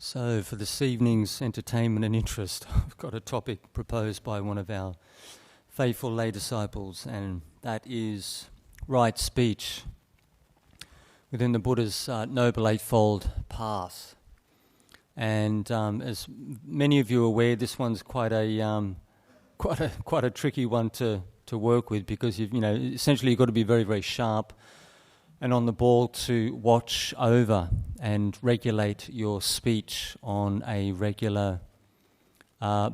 So for this evening's entertainment and interest, I've got a topic proposed by one of our faithful lay disciples, and that is right speech within the Buddha's Noble Eightfold Path. And as many of you are aware, this one's quite a tricky one to work with, because essentially you've got to be very, very sharp and on the ball to watch over and regulate your speech on a regular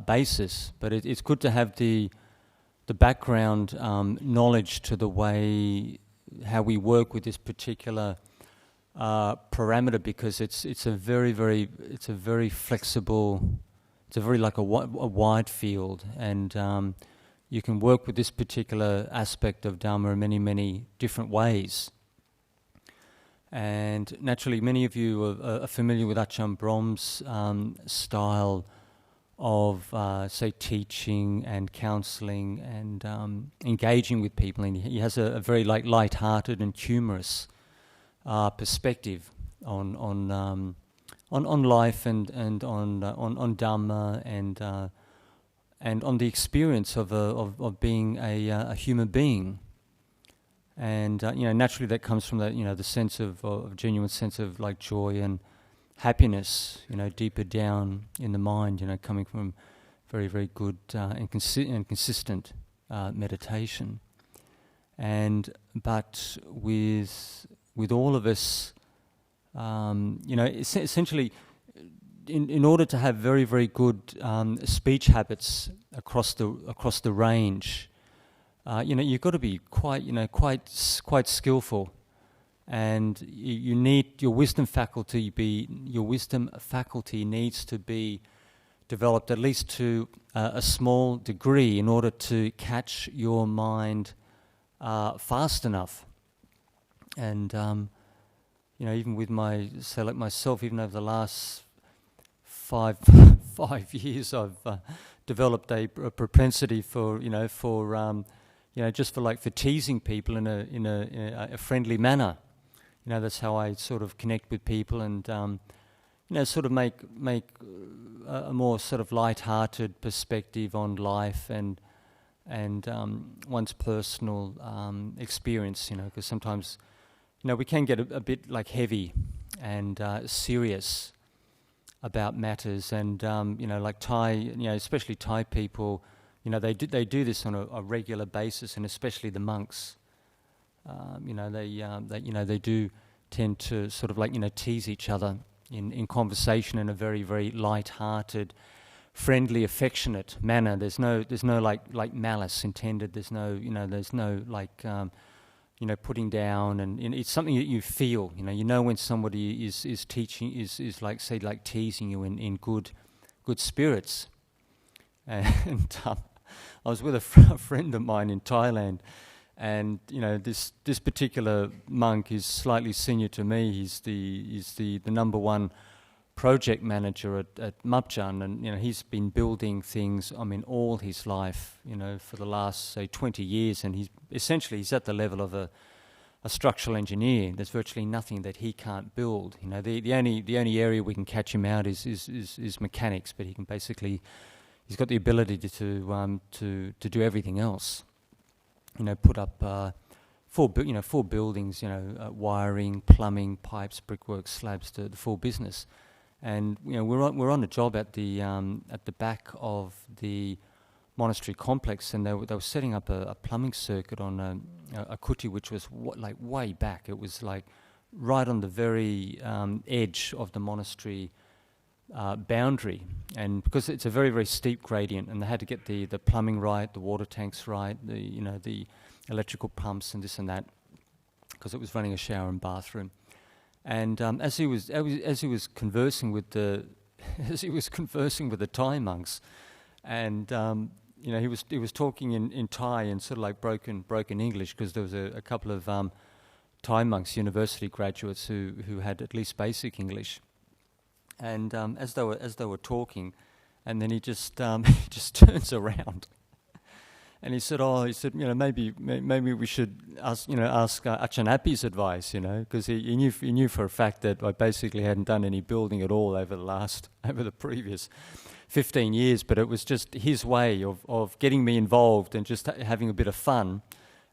basis. But it's good to have the background knowledge to the way how we work with this particular parameter, because it's a very flexible, it's a very like a wide field, and you can work with this particular aspect of Dharma in many different ways. And naturally, many of you are familiar with Ajahn Brahm's style of, say, teaching and counselling and engaging with people. And he has a very light-hearted and humorous perspective on life and on Dhamma and on the experience of being a human being. And naturally, that comes from the sense of genuine sense of like joy and happiness, deeper down in the mind, coming from very, very good and consistent meditation. But with all of us, essentially, in order to have very, very good speech habits across the range, you've got to be quite skillful, and you need your wisdom faculty needs to be developed at least to a small degree in order to catch your mind fast enough. And even with myself, even over the last 5 years, I've developed a propensity for just for teasing people in a friendly manner. That's how I sort of connect with people, and sort of make a more sort of light-hearted perspective on life and one's personal experience. Because sometimes we can get a bit like heavy and serious about matters, and like Thai, especially Thai people. They do this on a regular basis, and especially the monks. They do tend to sort of tease each other in conversation in a very, very light-hearted, friendly, affectionate manner. There's no like malice intended. There's no putting down, and it's something that you feel. When somebody is teaching is like teasing you in good spirits. And I was with a friend of mine in Thailand, and this particular monk is slightly senior to me. He's the number one project manager at Mapjan, and he's been building things all his life, for the last say 20 years, and he's at the level of a structural engineer. There's virtually nothing that he can't build. The only area we can catch him out is mechanics, but he can basically. He's got the ability to do everything else. Put up four buildings. Wiring, plumbing, pipes, brickwork, slabs, the full business. And we're on a job at the back of the monastery complex, and they were setting up a plumbing circuit on a kuti, which was way back. It was like right on the very edge of the monastery boundary, and because it's a very, very steep gradient, and they had to get the plumbing right, the water tanks right, the electrical pumps and this and that, because it was running a shower and bathroom. And as he was conversing with the Thai monks, and he was talking in Thai and sort of like broken English, because there was a couple of Thai monks, university graduates who had at least basic English. And as they were talking, and then he just turns around, And he said, maybe we should ask Ajahn Appi's advice, because he knew for a fact that I basically hadn't done any building at all over the previous 15 years, but it was just his way of getting me involved and just having a bit of fun,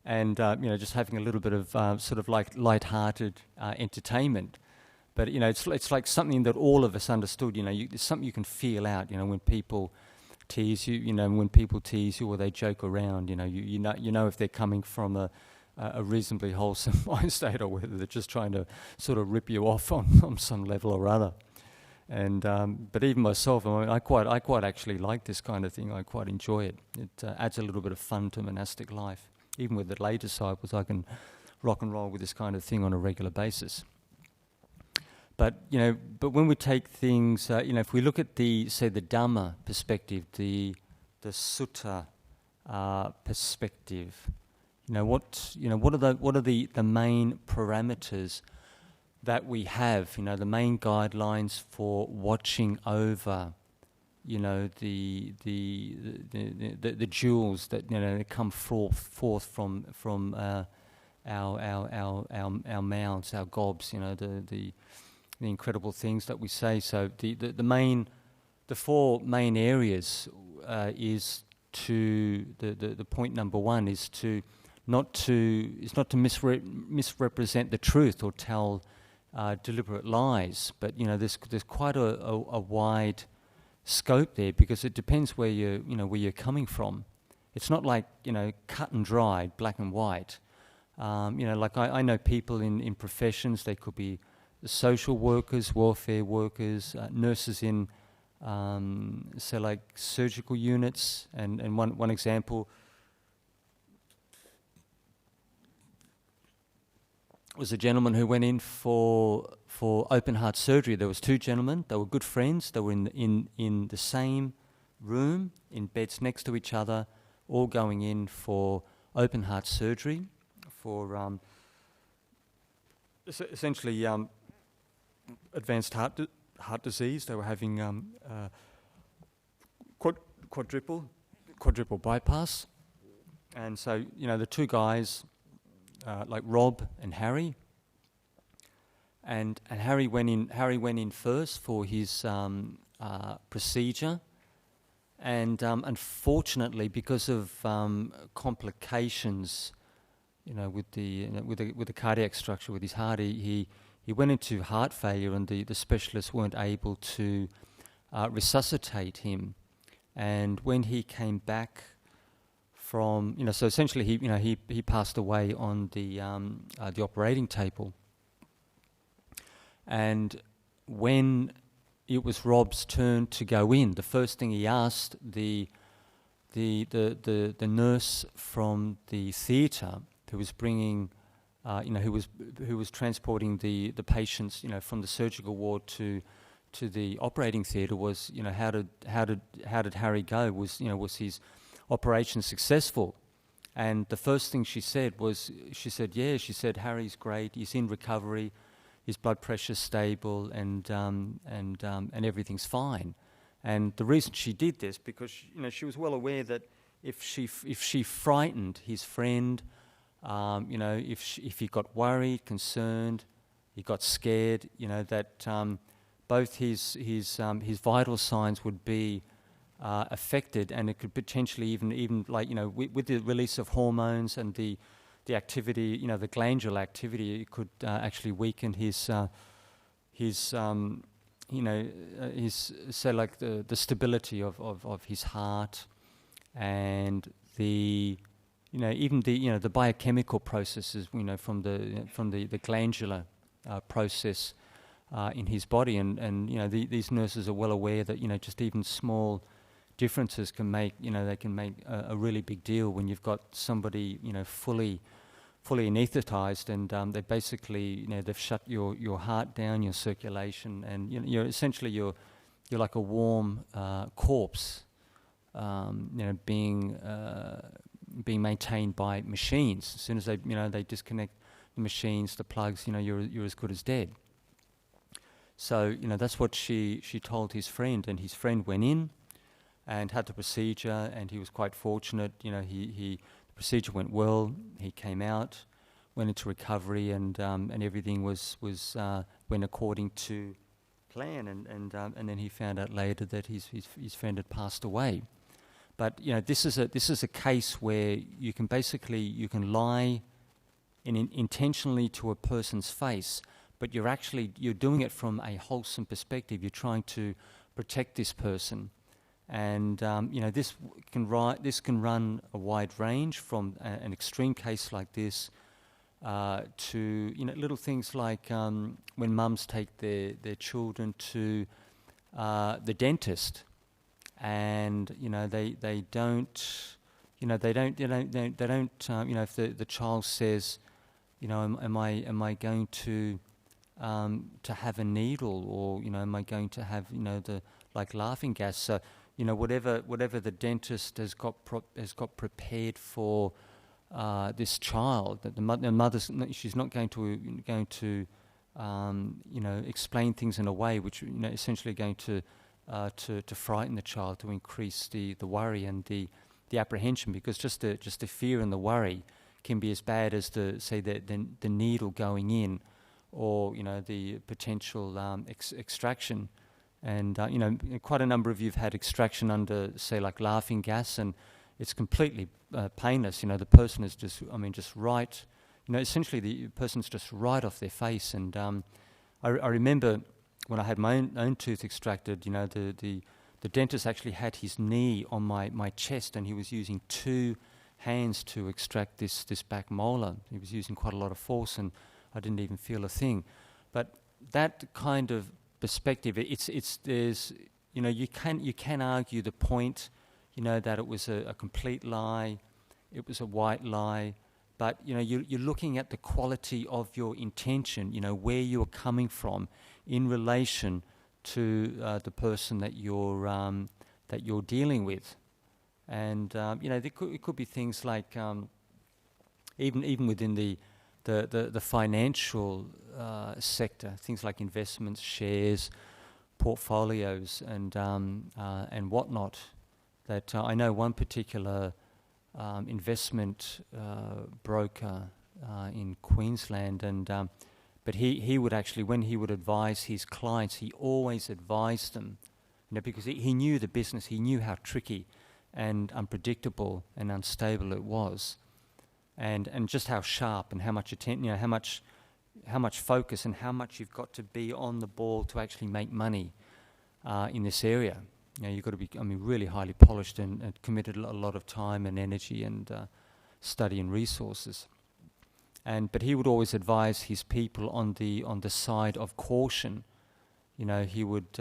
and just having a little bit of sort of like light-hearted entertainment. But it's like something that all of us understood. It's something you can feel out. When people tease you, when people tease you or they joke around, you know if they're coming from a reasonably wholesome mind state or whether they're just trying to sort of rip you off on some level or other. And but even myself, I quite actually like this kind of thing. I quite enjoy it. It adds a little bit of fun to monastic life. Even with the lay disciples, I can rock and roll with this kind of thing on a regular basis. But when we take things, if we look at the Dhamma perspective, the Sutta perspective, what are the main parameters that we have? The main guidelines for watching over, the jewels that that come forth from our mouths, our gobs, the incredible things that we say. So the four main areas is to the point number one is not to misrepresent the truth or tell deliberate lies. But there's quite a wide scope there, because it depends where you're coming from. It's not like cut and dry, black and white. Like I know people in professions. They could be social workers, welfare workers, nurses in, say, like surgical units. And one example was a gentleman who went in for open heart surgery. There was two gentlemen. They were good friends. They were in the same room, in beds next to each other, all going in for open heart surgery for essentially advanced heart disease. They were having quadruple bypass, and so the two guys, like Rob and Harry, and Harry went in first for his procedure, and unfortunately, because of complications, with the cardiac structure with his heart, he went into heart failure, and the specialists weren't able to resuscitate him. And when he came back from, so essentially he passed away on the operating table. And when it was Rob's turn to go in, the first thing he asked the nurse from the theatre who was bringing, who was transporting the patients, from the surgical ward to the operating theatre was, how did Harry go? Was his operation successful? And the first thing she said was, Harry's great, he's in recovery, his blood pressure's stable, and everything's fine. And the reason she did this, because she was well aware that if she frightened his friend, if he got worried, concerned, he got scared, that both his vital signs would be affected, and it could potentially even like with the release of hormones and the activity, the glandular activity, it could actually weaken his say like the stability of his heart, and the even the biochemical processes, from the glandular process in his body, and these nurses are well aware that just even small differences can make a really big deal when you've got somebody fully anaesthetized, and they basically they've shut your heart down, your circulation, and you're essentially you're like a warm corpse, being maintained by machines. As soon as they disconnect the machines, the plugs, you're as good as dead. So that's what she told his friend, and his friend went in, and had the procedure, and he was quite fortunate. The procedure went well. He came out, went into recovery, and everything went according to plan. And then he found out later that his friend had passed away. But this is a case where you can lie intentionally to a person's face, but you're doing it from a wholesome perspective. You're trying to protect this person. And this can run a wide range from an extreme case like this to little things like when mums take their children to the dentist, and they don't if the child says, am I going to have a needle, or am I going to have the laughing gas? So whatever the dentist has got prepared for this child, that the mother's she's not going to explain things in a way which essentially going to frighten the child, to increase the worry and the apprehension, because just the fear and the worry can be as bad as the needle going in, or the potential extraction. And quite a number of you have had extraction under, say, like laughing gas, and it's completely painless. The person is just right. Essentially the person's just right off their face. And I remember when I had my own tooth extracted, the dentist actually had his knee on my chest, and he was using 2 hands to extract this back molar. He was using quite a lot of force, and I didn't even feel a thing. But that kind of perspective, you can argue the point, that it was a complete lie, it was a white lie, but you're looking at the quality of your intention, where you're coming from in relation to the person that you're dealing with. And it could be things like even within the financial sector, things like investments, shares, portfolios, and whatnot. That I know one particular investment broker in Queensland, and but he would actually, when he would advise his clients, he always advised them, because he knew the business, he knew how tricky and unpredictable and unstable it was, and just how sharp and how much attention, how much focus and how much you've got to be on the ball to actually make money in this area. You've got to be, really highly polished and committed a lot of time and energy and study and resources. But he would always advise his people on the side of caution. He would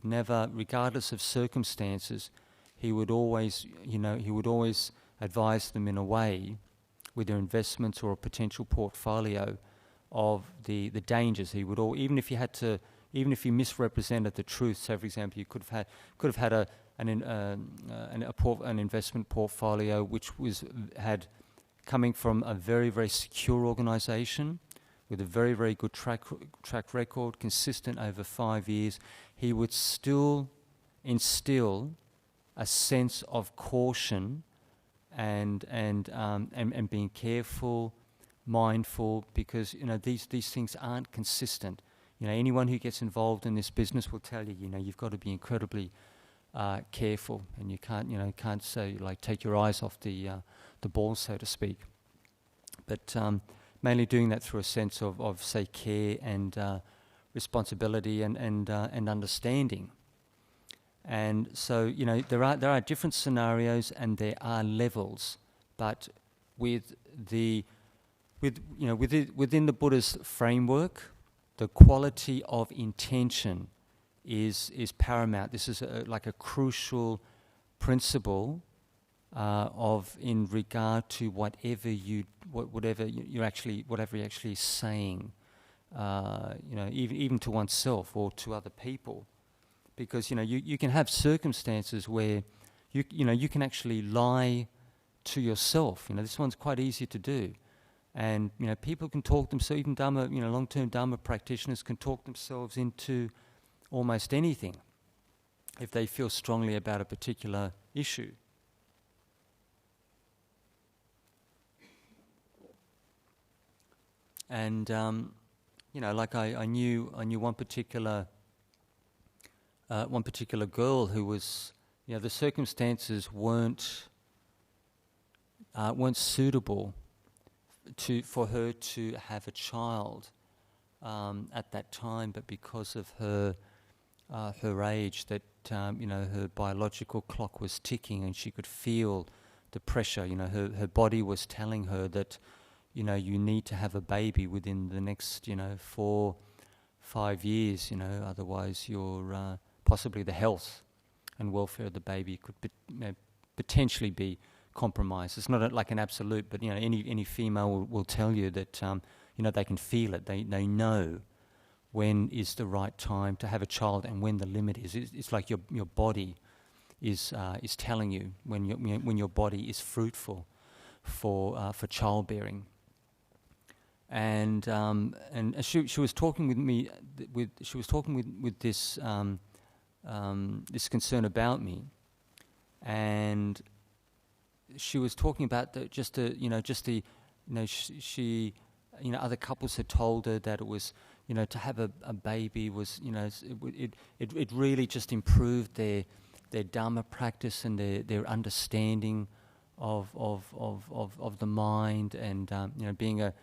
never, regardless of circumstances, he would always advise them in a way, with their investments or a potential portfolio, of the dangers. He would even if you misrepresented the truth. So, for example, you could have had an investment portfolio which had coming from a very, very secure organisation with a very, very good track record, consistent over 5 years. He would still instill a sense of caution and being careful, mindful, because these things aren't consistent. Anyone who gets involved in this business will tell you, you've got to be incredibly careful, and you can't say, take your eyes off the ball, so to speak. But mainly doing that through a sense of say, care and responsibility and understanding. And so, there are different scenarios and there are levels, but within the Buddha's framework, the quality of intention is paramount. This is like a crucial principle in regard to whatever you're actually saying, even to oneself or to other people, because you can have circumstances where you can actually lie to yourself. This one's quite easy to do. And people can talk themselves, even Dhamma, long-term Dhamma practitioners can talk themselves into almost anything. if they feel strongly about a particular issue. And like I knew one particular girl who was, the circumstances weren't suitable for her to have a child at that time, but because of her age, that her biological clock was ticking, and she could feel the pressure. Her body was telling her that you need to have a baby within the next 4-5 years. Otherwise your possibly the health and welfare of the baby could potentially be compromised. It's not like an absolute, but any female will tell you that they can feel it. They know when is the right time to have a child and when the limit is. It's like your body is telling you when your body is fruitful for childbearing. And she was talking with me with this this concern about me, and she was talking about other couples had told her that it was to have a baby was it really just improved their Dharma practice and their understanding of the mind, and being a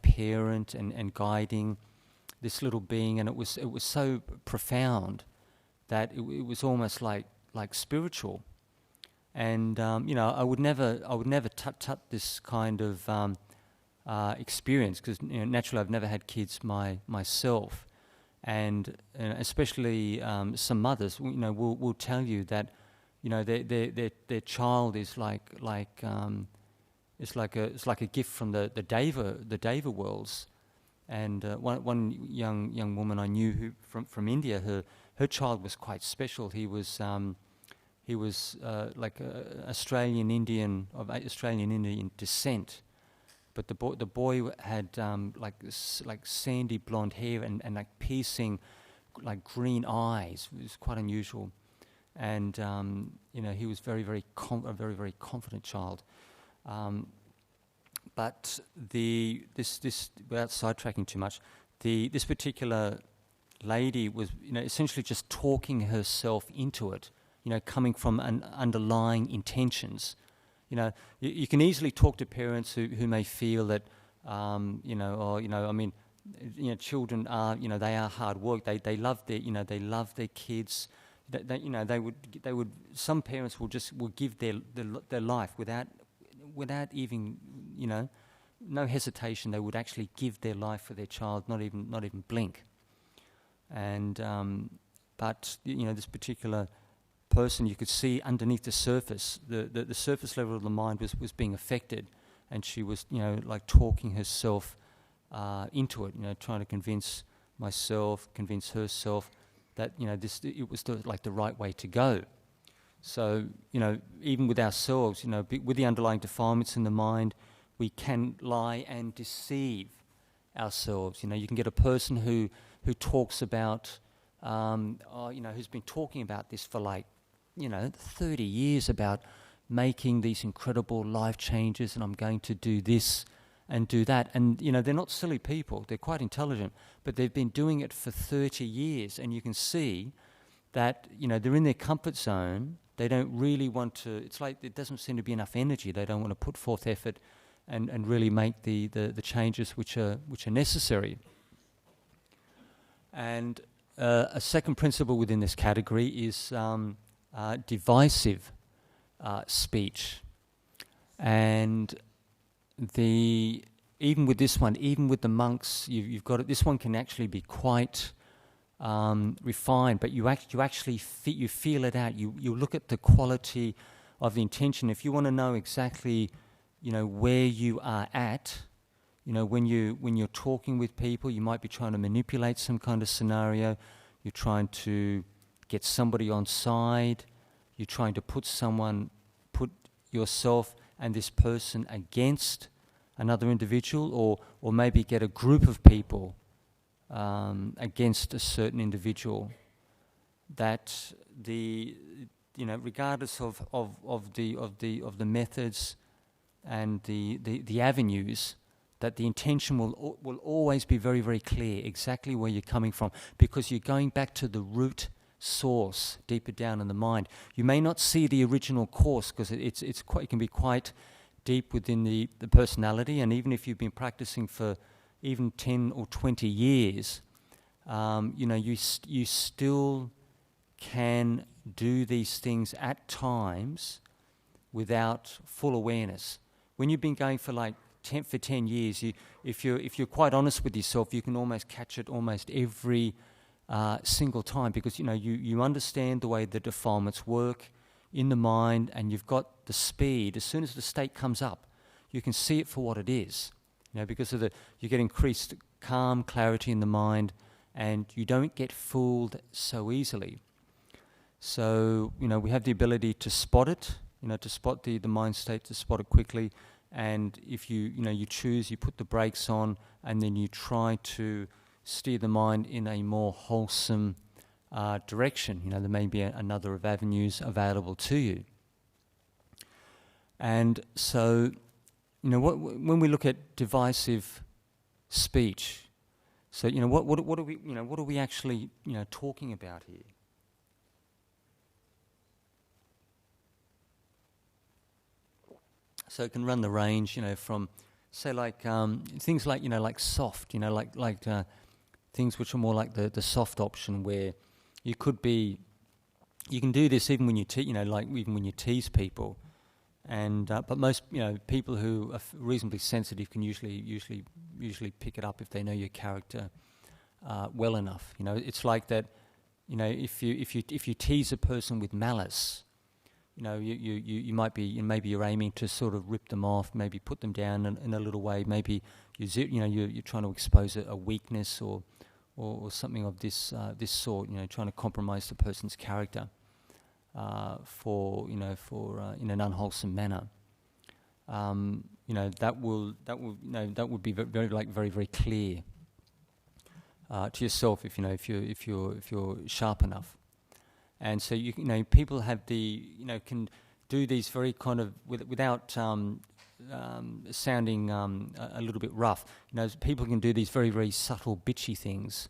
parent and guiding this little being, and it was so profound that it was almost like spiritual. And I would never tut this kind of experience, because naturally I've never had kids myself, and especially some mothers will tell you that their child is like it's like a gift from the Deva worlds. And one young woman I knew who from India, her child was quite special. He was like Australian Indian of Australian Indian descent, but the boy had like sandy blonde hair and like piercing like green eyes. It was quite unusual, and he was a very confident child. But this without sidetracking too much, this particular lady was essentially just talking herself into it. Coming from an underlying intentions. You can easily talk to parents who may feel that, children are, they are hard work. They love their kids. They would. Some parents will give their life without even, no hesitation. They would actually give their life for their child, not even blink. And but this particular person, you could see underneath the surface, the surface level of the mind was being affected, and she was like talking herself into it, trying to convince herself that it was the right way to go. So even with ourselves, with the underlying defilements in the mind, we can lie and deceive ourselves. You can get a person who talks about who's been talking about this for 30 years, about making these incredible life changes, and I'm going to do this and do that. And, they're not silly people. They're quite intelligent, but they've been doing it for 30 years. And you can see that, they're in their comfort zone. They don't really want to, it's like there doesn't seem to be enough energy. They don't want to put forth effort and really make the changes which are necessary. And a second principle within this category is divisive speech. And even with this one, even with the monks, you've got it. This one can actually be quite refined, but you actually feel it out. You look at the quality of the intention. If you want to know exactly, where you are at, when you're talking with people, you might be trying to manipulate some kind of scenario. You're trying to get somebody on side. You're trying to put yourself and this person against another individual, or maybe get a group of people against a certain individual. that regardless of the methods and the avenues, that the intention will always be very, very clear exactly where you're coming from, because you're going back to the root source deeper down in the mind. You may not see the original course because it can be quite deep within the personality, and even if you've been practicing for even 10 or 20 years, you still can do these things at times without full awareness. When you've been going for 10 years, if you're quite honest with yourself, you can almost catch it almost every single time, because you understand the way the defilements work in the mind, and you've got the speed. As soon as the state comes up, you can see it for what it is. Because you get increased calm, clarity in the mind, and you don't get fooled so easily. So we have the ability to spot it, to spot the mind state, to spot it quickly. And if you choose, you put the brakes on, and then you try to steer the mind in a more wholesome direction. There may be another of avenues available to you. And so, when we look at divisive speech, so what are we actually talking about here? So it can run the range, from say things like soft, things which are more like the soft option, where you can do this even when you even when you tease people, and but most people who are reasonably sensitive can usually pick it up if they know your character well enough. It's like that. If you tease a person with malice, you might be, maybe you're aiming to sort of rip them off, maybe put them down in a little way. Maybe you're trying to expose a weakness or something of this sort. Trying to compromise the person's character in an unwholesome manner. That would be very very clear to yourself if you're sharp enough. And so people have can do these very kind of without sounding a little bit rough. People can do these very very subtle bitchy things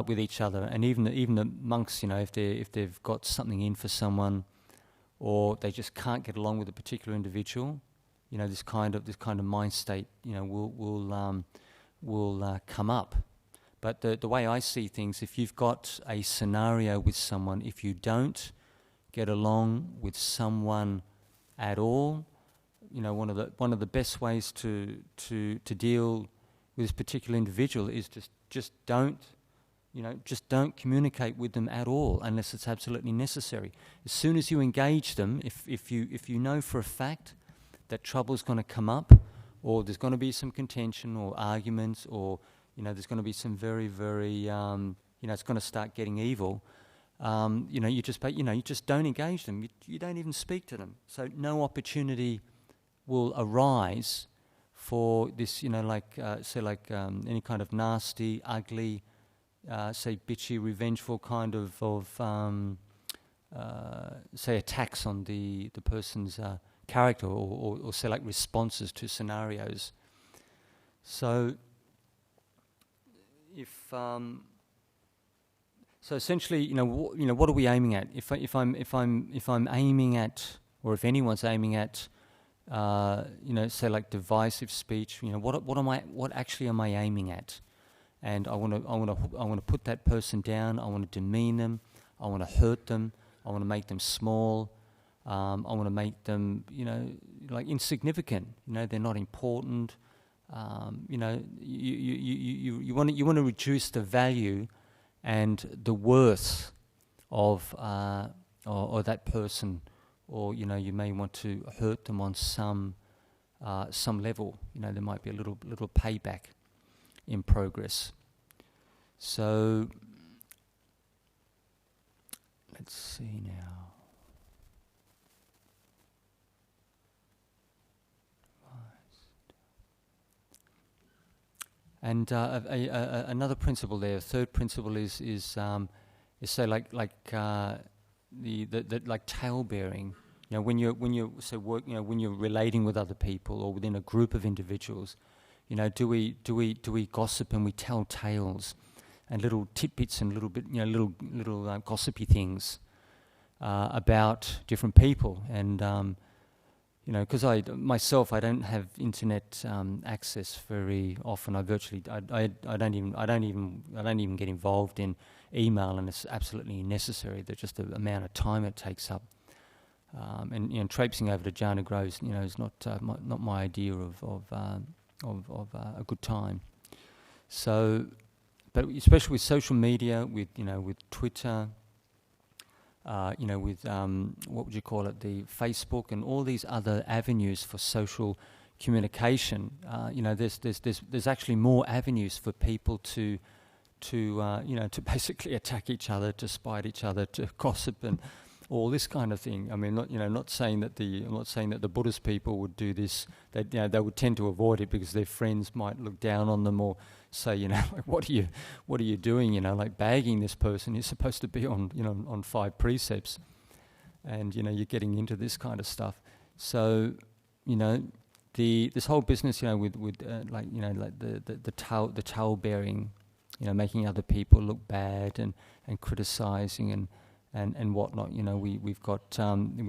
with each other, and even the monks, if they've got something in for someone, or they just can't get along with a particular individual, this kind of mind state will come up. But the way I see things, if you've got a scenario with someone, if you don't get along with someone at all, one of the best ways to deal with this particular individual is just don't communicate with them at all unless it's absolutely necessary. As soon as you engage them, if you know for a fact that trouble's going to come up, or there's going to be some contention or arguments, or there's going to be some very, very, it's going to start getting evil. You just don't engage them. You don't even speak to them. So no opportunity will arise for this, any kind of nasty, ugly, say bitchy, revengeful kind of say attacks on the person's character, or say like responses to scenarios. So. So essentially, what are we aiming at? If I'm aiming at, or if anyone's aiming at, say like divisive speech, what actually am I aiming at? And I want to put that person down. I want to demean them. I want to hurt them. I want to make them small. I want to make them, insignificant. They're not important. You want to reduce the value and the worth of or that person, or you may want to hurt them on some level. There might be a little payback in progress. So let's see now. And another principle there, a third principle is is say like the like tale bearing. When you're so work, when you're relating with other people or within a group of individuals, do we gossip and we tell tales and little tidbits and little gossipy things about different people, and because I don't have internet access very often. I don't even get involved in email, and it's absolutely necessary. There's just the amount of time it takes up, and traipsing over to Jhana Groves, is not my idea of a good time. So, but especially with social media, with Twitter, with what would you call it, the Facebook and all these other avenues for social communication. There's actually more avenues for people to basically attack each other, to spite each other, to gossip and all this kind of thing. I mean, I'm not saying that the Buddhist people would do this. They would tend to avoid it because their friends might look down on them or say, like, what are you doing? Like bagging this person. You're supposed to be on 5 precepts, and you're getting into this kind of stuff. So, this whole business, with the towel bearing, making other people look bad and criticizing and whatnot. We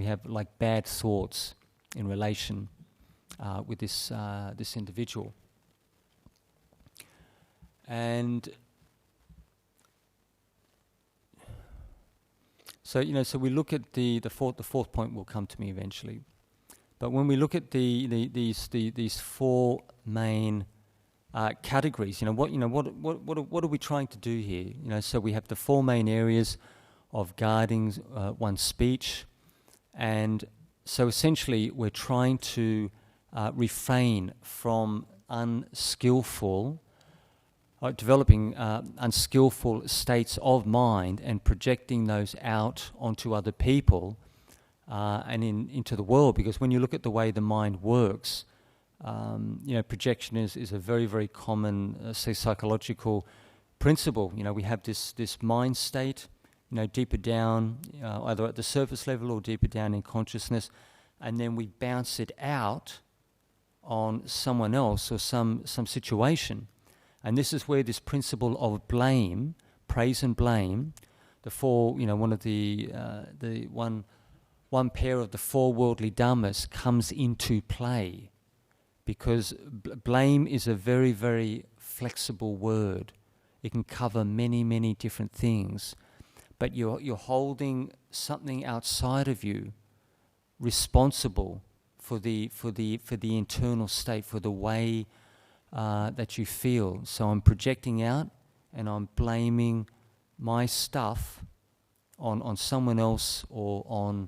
have like bad thoughts in relation with this individual, and so we look at the fourth point will come to me eventually, but when we look at these 4 main categories, what are we trying to do here? So we have the 4 main areas of guarding one's speech, and so essentially we're trying to refrain from developing unskillful states of mind and projecting those out onto other people and into the world. Because when you look at the way the mind works, projection is a very, very common psychological principle. We have this mind state, deeper down, either at the surface level or deeper down in consciousness, and then we bounce it out on someone else or some situation. And this is where this principle of blame, praise and blame, one pair of the 4 worldly dhammas comes into play, because blame is a very, very flexible word. It can cover many, many different things. But you're holding something outside of you responsible for the internal state, for the way that you feel. So I'm projecting out and I'm blaming my stuff on someone else or on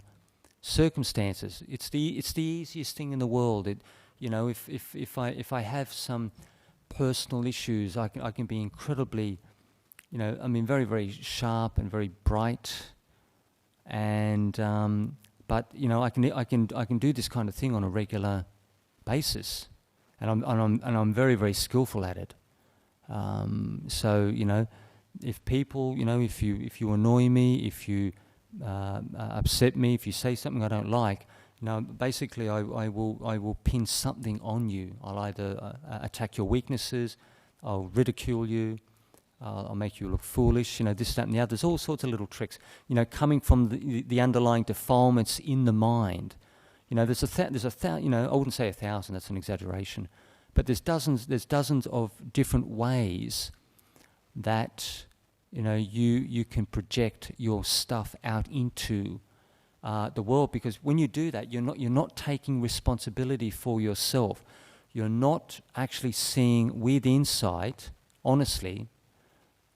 circumstances. It's the easiest thing in the world. If I have some personal issues, I can be incredibly, very, very sharp and very bright, and but I can do this kind of thing on a regular basis, and I'm very, very skillful at it. So if people, if you annoy me, if you upset me, if you say something I don't like, basically I will pin something on you. I'll either attack your weaknesses, I'll ridicule you, I'll make you look foolish, this, that, and the other. There's all sorts of little tricks, coming from the underlying defilements in the mind. There's I wouldn't say 1,000. That's an exaggeration, but there's dozens of different ways that you can project your stuff out into the world. Because when you do that, you're not taking responsibility for yourself. You're not actually seeing with insight, honestly,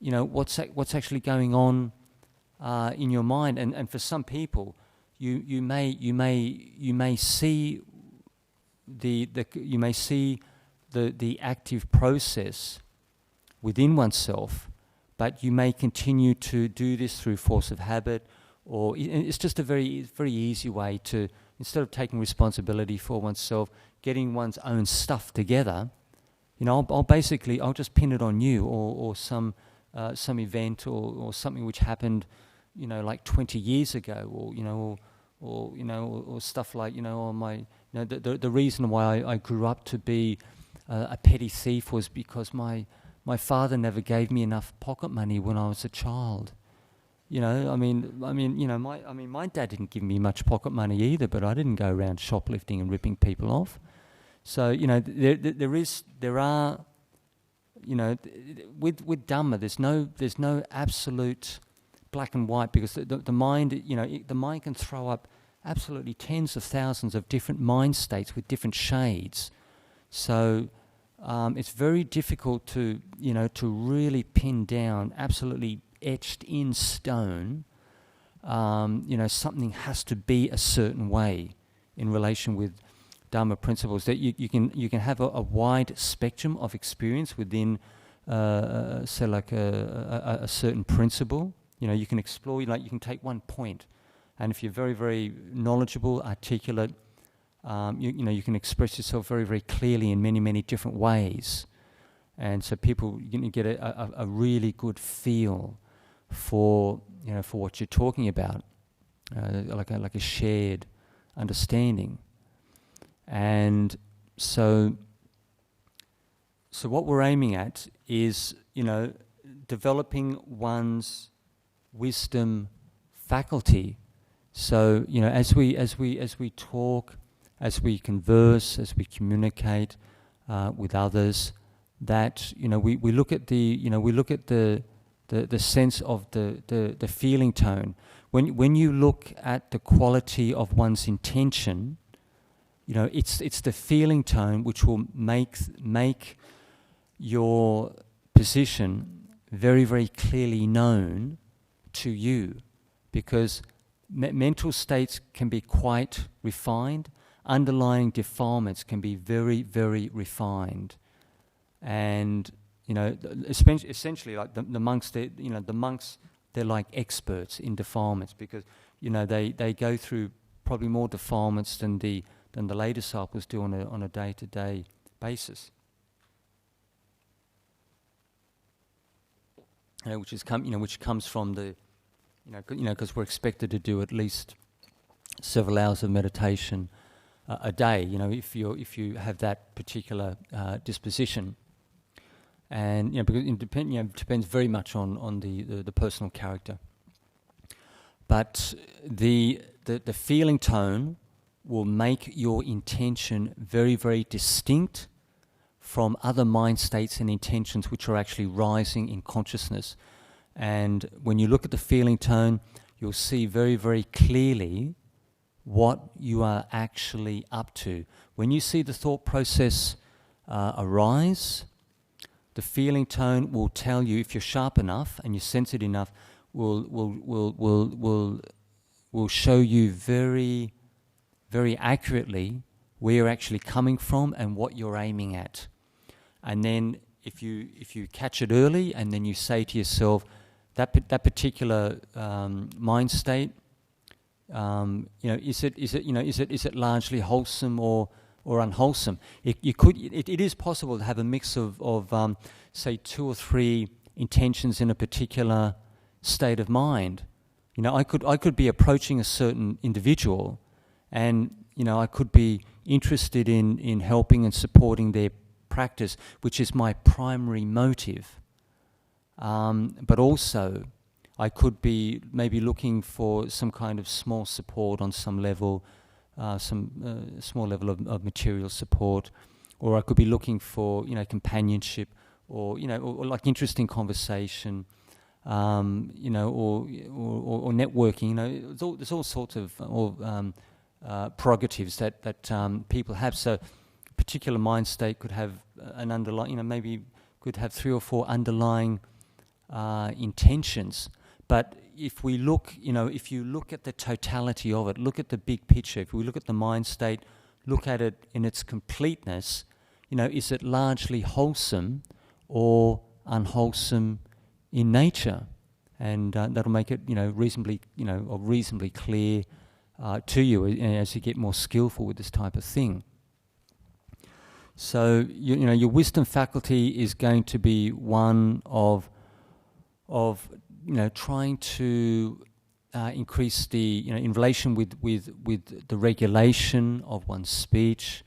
what's actually going on in your mind. And for some people, you may see the active process within oneself, but you may continue to do this through force of habit, or it's just a very, very easy way to, instead of taking responsibility for oneself, getting one's own stuff together, I'll just pin it on you or some some event or something which happened, like 20 years ago, or stuff like, the reason why I grew up to be a petty thief was because my father never gave me enough pocket money when I was a child. My dad didn't give me much pocket money either, but I didn't go around shoplifting and ripping people off. So, there are, with Dhamma, there's no absolute black and white, because the mind, the mind can throw up absolutely tens of thousands of different mind states with different shades. So it's very difficult to really pin down, absolutely etched in stone, something has to be a certain way in relation with Dharma principles. That you can have a wide spectrum of experience within, say, like a certain principle. You can explore, you can take one point, and if you're very, very knowledgeable, articulate, you can express yourself very, very clearly in many, many different ways. And so people get a really good feel for what you're talking about, like a shared understanding. And so what we're aiming at is, developing one's wisdom faculty. So, as we talk, as we converse, as we communicate with others, that we look at the sense of the feeling tone. When you look at the quality of one's intention, it's the feeling tone which will make your position very, very clearly known to you, because mental states can be quite refined. Underlying defilements can be very, very refined, and essentially, like the monks, they're like experts in defilements, because they go through probably more defilements than the lay disciples do on a day-to-day basis. Which comes from the, because we're expected to do at least several hours of meditation a day. If you have that particular disposition, and because it depends very much on the personal character. But the feeling tone will make your intention very, very distinct from other mind states and intentions which are actually rising in consciousness. And when you look at the feeling tone, you'll see very, very clearly what you are actually up to. When you see the thought process arise, the feeling tone will tell you, if you're sharp enough and you're sensitive enough, will show you very, very accurately where you're actually coming from and what you're aiming at. And then if you catch it early, and then you say to yourself, that particular mind state, is it largely wholesome or unwholesome? It is possible to have a mix of say 2 or 3 intentions in a particular state of mind. I could be approaching a certain individual, and I could be interested in helping and supporting their practice, which is my primary motive. But also, I could be maybe looking for some kind of small support on some level, some small level of material support, or I could be looking for companionship, or like interesting conversation, or networking. There's all sorts of prerogatives that people have. So, a particular mind state could have an underlying, maybe could have 3 or 4 underlying intentions. But if we look, if you look at the totality of it, look at the big picture, if we look at the mind state, look at it in its completeness, is it largely wholesome or unwholesome in nature? And that'll make it, reasonably clear to you as you get more skillful with this type of thing. So, your wisdom faculty is going to be one of trying to increase the, in relation with the regulation of one's speech,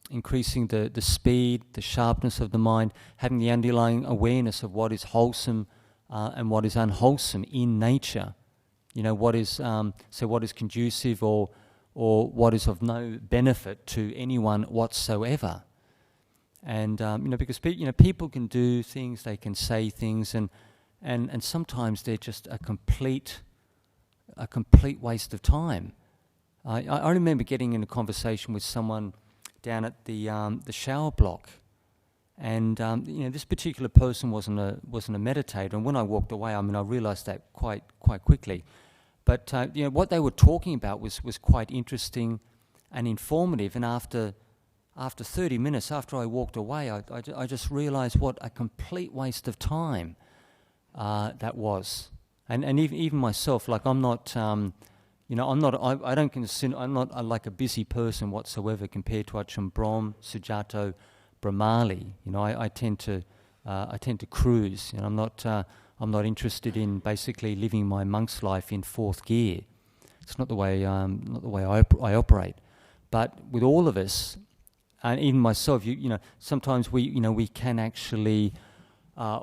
increasing the speed, the sharpness of the mind, having the underlying awareness of what is wholesome and what is unwholesome in nature. What is what is conducive or what is of no benefit to anyone whatsoever. And because people can do things, they can say things, and sometimes they're just a complete waste of time. I remember getting in a conversation with someone down at the shower block, and this particular person wasn't a meditator. And when I walked away, I realised that quite quickly. But what they were talking about was quite interesting and informative. And after 30 minutes, after I walked away, I just realised what a complete waste of time that was. And even myself, like I'm not. I don't consider, I'm not like a busy person whatsoever compared to Ajahn Brahm, Sujato, Brahmali. I tend to cruise. I'm not interested in basically living my monk's life in fourth gear. It's not the way I operate. But with all of us, and even myself, sometimes we can actually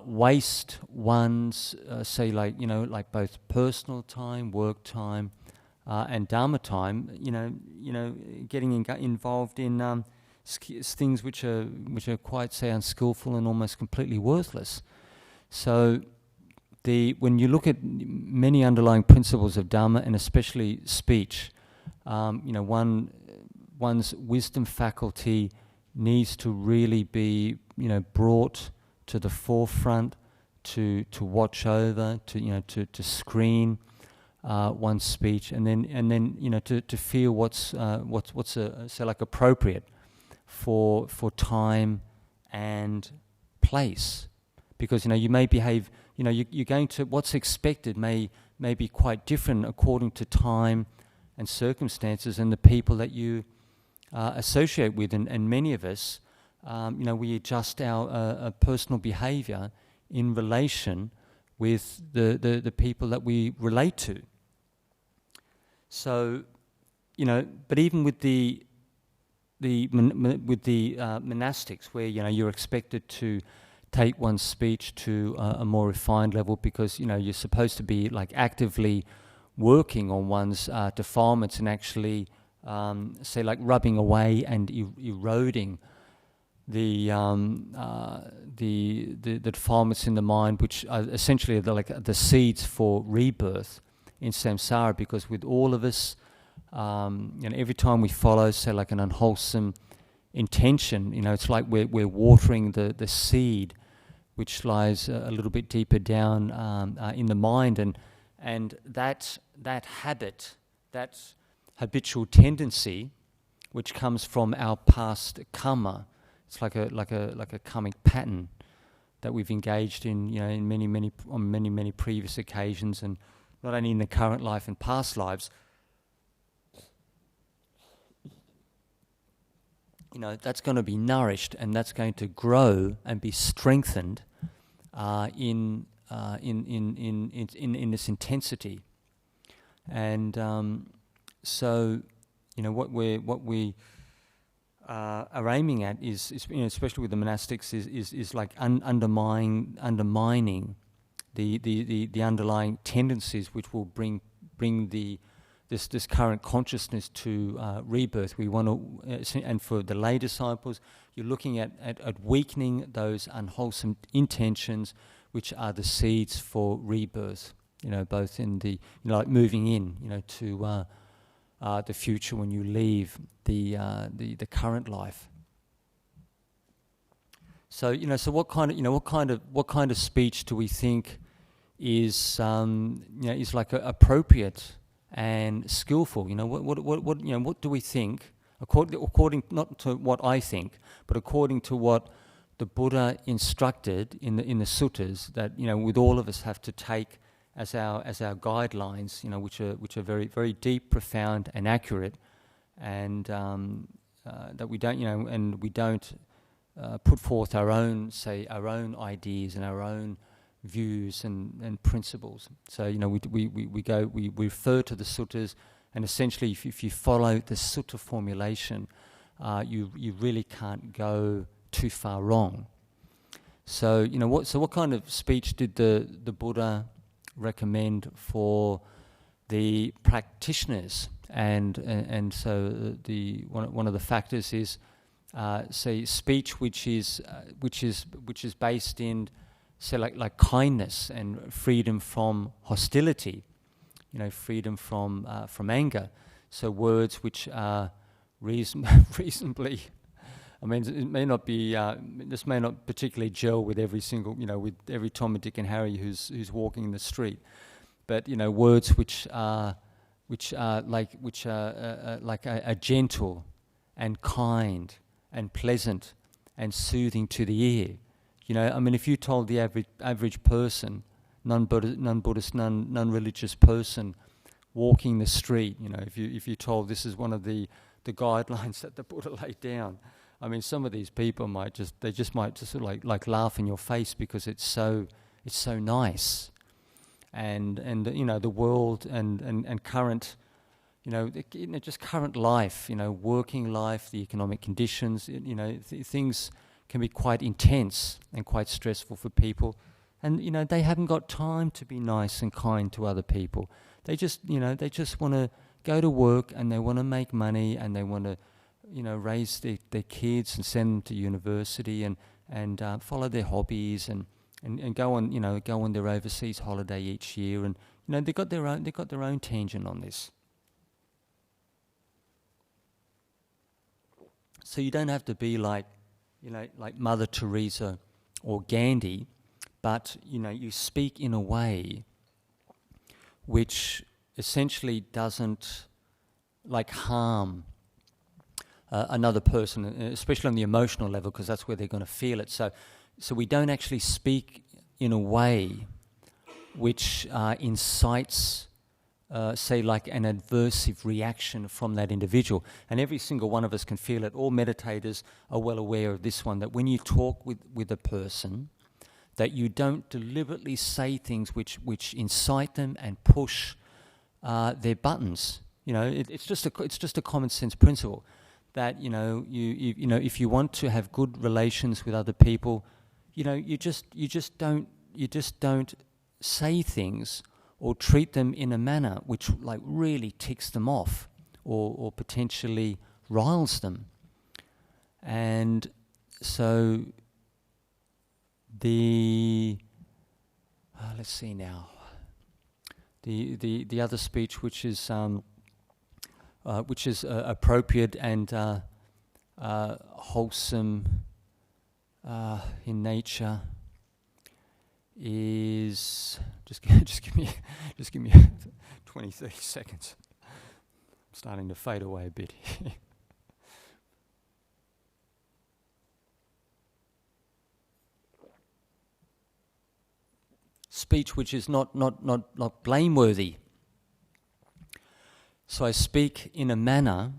waste one's like both personal time, work time, and dharma time, getting involved in things which are quite, say, unskillful and almost completely worthless. So when you look at many underlying principles of dharma, and especially speech, one's wisdom faculty needs to really be brought to the forefront, to watch over, to screen one's speech, and then to feel what's appropriate for time and place, because you may behave, you're going to, what's expected may be quite different according to time and circumstances and the people that you associate with, and many of us, we adjust our personal behaviour in relation with the people that we relate to. So, but even with the monastics, where you're expected to take one's speech to a more refined level, because you're supposed to be like actively working on one's defilements and actually say like rubbing away and eroding the defilements in the mind, which are essentially the seeds for rebirth in samsara. Because with all of us, every time we follow, say, like an unwholesome intention, it's like we're watering the seed which lies a little bit deeper down in the mind, and that habit, that habitual tendency, which comes from our past karma. It's like a karmic pattern that we've engaged in, in many previous occasions, and not only in the current life and past lives. That's going to be nourished, and that's going to grow and be strengthened in this intensity. And so, what we are aiming at is especially with the monastics, is like undermining the underlying tendencies which will bring this current consciousness to rebirth. We want to, and for the lay disciples, you're looking at weakening those unwholesome intentions, which are the seeds for rebirth. Both in the like moving in, to the future when you leave the current life. So so what kind of speech do we think is is like appropriate and skillful? What do we think, according not to what I think, but according to what the Buddha instructed in the suttas, that with all of us have to take as our guidelines, which are very, very deep, profound, and accurate, and that we don't put forth our own ideas and our own views and principles. So we refer to the suttas, and essentially, if you follow the sutta formulation, you really can't go too far wrong. So what kind of speech did the Buddha recommend for the practitioners? And so one of the factors is say speech which is based in, say, like kindness and freedom from hostility, freedom from anger. So words which are reasonably. I mean, it may not be. This may not particularly gel with every single, with every Tom, Dick, and Harry who's walking in the street. But words which are gentle and kind and pleasant and soothing to the ear. I mean, if you told the average person, non-Buddhist, non-religious person walking the street, if you told this is one of the guidelines that the Buddha laid down, I mean, some of these people might just sort of like laugh in your face because it's so nice, and the world and current, just current life, working life, the economic conditions, things can be quite intense and quite stressful for people, and they haven't got time to be nice and kind to other people. They just want to go to work, and they want to make money, and they want to raise their kids and send them to university and follow their hobbies and go on their overseas holiday each year, and they've got their own tangent on this. So you don't have to be like Mother Teresa or Gandhi, but you speak in a way which essentially doesn't harm another person, especially on the emotional level, because that's where they're going to feel it. So we don't actually speak in a way which incites, say, like an adversive reaction from that individual. And every single one of us can feel it. All meditators are well aware of this one, that when you talk with a person, that you don't deliberately say things which incite them and push their buttons. It's just a common sense principle that you if you want to have good relations with other people, you just don't say things or treat them in a manner which really ticks them off or potentially riles them. And so let's see now. The other speech which is appropriate and wholesome in nature is just give me 20-30 seconds. I'm starting to fade away a bit here. Speech which is not blameworthy. So I speak in a manner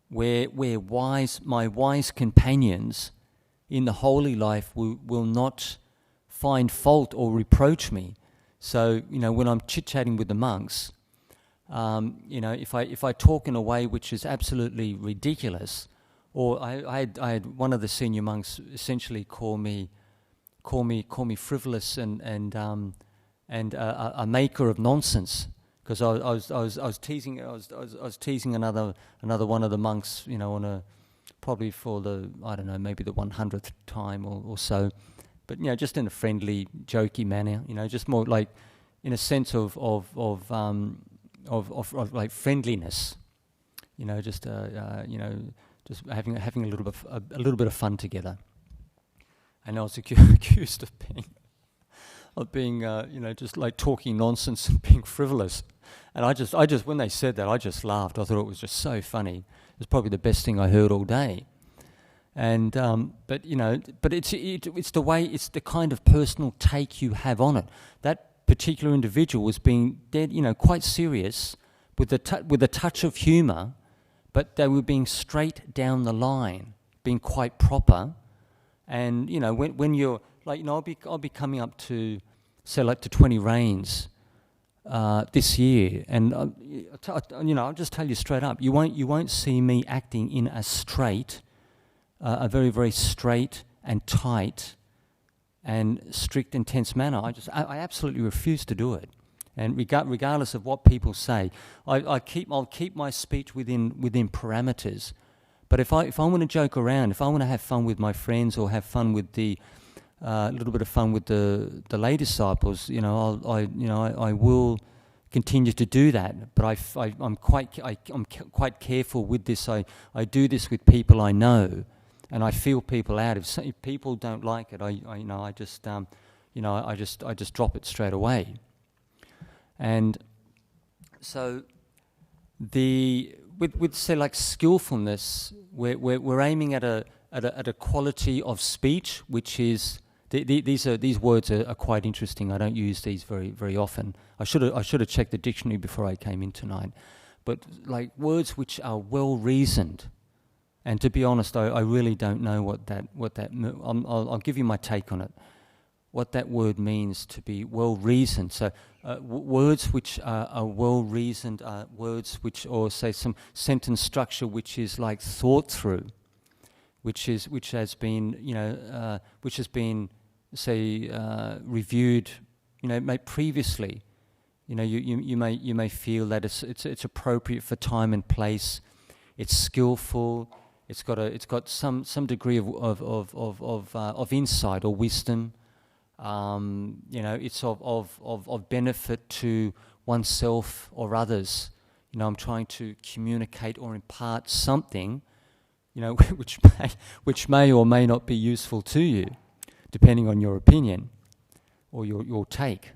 where my wise companions in the holy life will not find fault or reproach me. So when I'm chit-chatting with the monks, if I talk in a way which is absolutely ridiculous, or I had one of the senior monks essentially call me frivolous and a maker of nonsense, because I was teasing another one of the monks, probably for the, I don't know, maybe the 100th time or so, but just in a friendly, jokey manner, just more like in a sense of like friendliness, just having a little bit of fun together. And I was accused of being just like talking nonsense and being frivolous. And I just when they said that, I just laughed. I thought it was just so funny. It was probably the best thing I heard all day. And but it's the way, it's the kind of personal take you have on it. That particular individual was being dead, quite serious with a touch of humour, but they were being straight down the line, being quite proper. And when you're like, I'll be coming up to, say, like to 20 rains this year, and I'll just tell you straight up, you won't see me acting in a a very, very straight and tight and strict, intense manner. I absolutely refuse to do it. And regardless of what people say, I'll keep my speech within parameters. But if I want to joke around, if I want to have fun with my friends or have fun with a little bit of fun with the lay disciples, I will continue to do that. But I'm quite careful with this. I do this with people I know, and I feel people out. If people don't like it, I just drop it straight away. And so with say like skillfulness, we're aiming at a quality of speech which is these words are quite interesting. I don't use these very, very often. I should have checked the dictionary before I came in tonight. But like words which are well reasoned, and to be honest, I really don't know what that. I'll give you my take on it. What that word means to be well reasoned. So words which are well reasoned are words which, or say some sentence structure which is like thought through, which has been say reviewed, previously. You may feel that it's appropriate for time and place. It's skillful. It's got some degree of insight or wisdom. It's of benefit to oneself or others. I'm trying to communicate or impart something, which may or may not be useful to you, depending on your opinion or your take.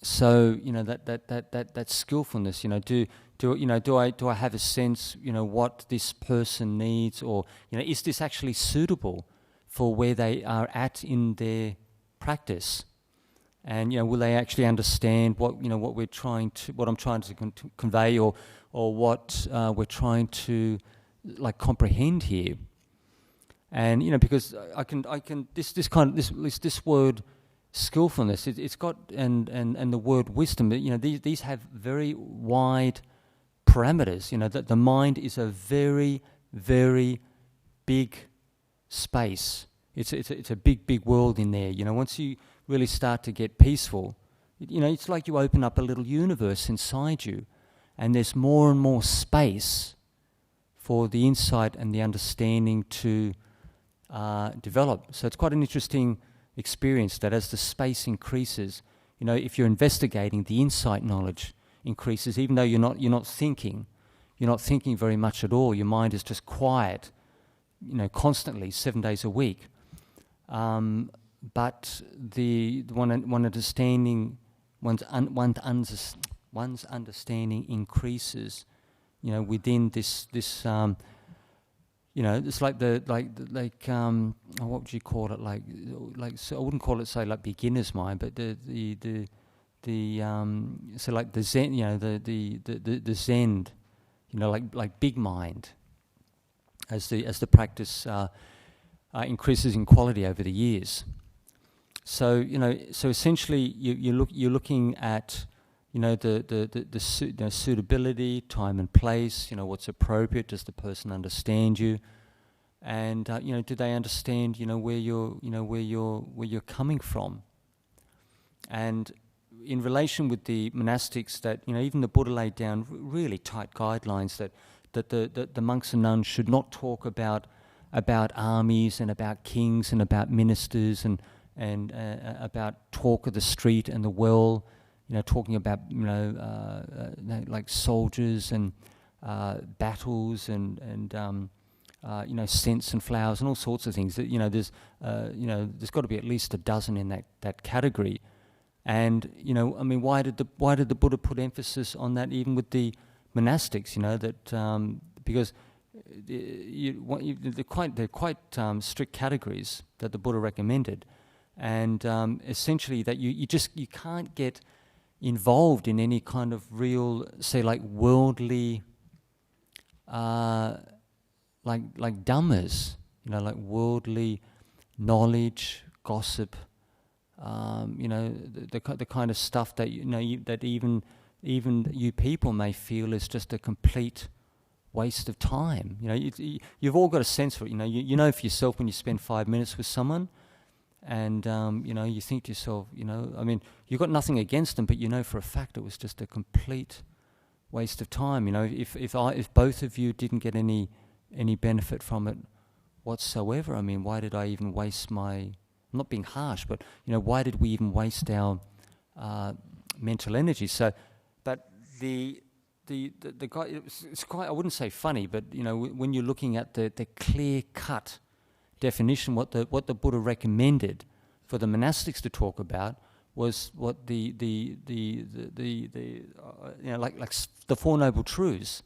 So that skillfulness. Do I have a sense, what this person needs, or is this actually suitable for where they are at in their practice, and will they actually understand what I'm trying to convey, or what we're trying to like comprehend here, and because I can this word skillfulness, it's got and the word wisdom, these have very wide parameters. That the mind is a very, very big space. It's a big world in there. Once you really start to get peaceful, it's like you open up a little universe inside you, and there's more and more space for the insight and the understanding to develop. So it's quite an interesting experience that as the space increases, if you're investigating, the insight knowledge increases, even though you're not thinking very much at all. Your mind is just quiet, constantly, 7 days a week. But one understanding, one's understanding increases, within this. It's like what would you call it? So I wouldn't call it, say, like beginner's mind, but so like the Zen, the Zen, like big mind, as the practice increases in quality over the years. So so essentially you're looking at the suitability, time and place. What's appropriate. Does the person understand you? And do they understand where you're coming from? And in relation with the monastics, that even the Buddha laid down really tight guidelines that the monks and nuns should not talk about armies and about kings and about ministers and about talk of the street and the well, talking about like soldiers and battles and scents and flowers and all sorts of things. That there's got to be at least a dozen in that category. And why did the Buddha put emphasis on that even with the monastics? Because they're quite strict categories that the Buddha recommended, and essentially that you can't get involved in any kind of real, say, like worldly, like dhammas, like worldly knowledge, gossip, the kind of stuff that that even you people may feel is just a complete waste of time. You've all got a sense for it. You know for yourself when you spend 5 minutes with someone, and you think to yourself, you've got nothing against them, but for a fact it was just a complete waste of time. If both of you didn't get any benefit from it whatsoever, why did I even waste my? I'm not being harsh, but why did we even waste our mental energy? So, but the guy, it's quite, I wouldn't say funny, but when you're looking at the clear cut definition, what the Buddha recommended for the monastics to talk about was what like the Four Noble Truths,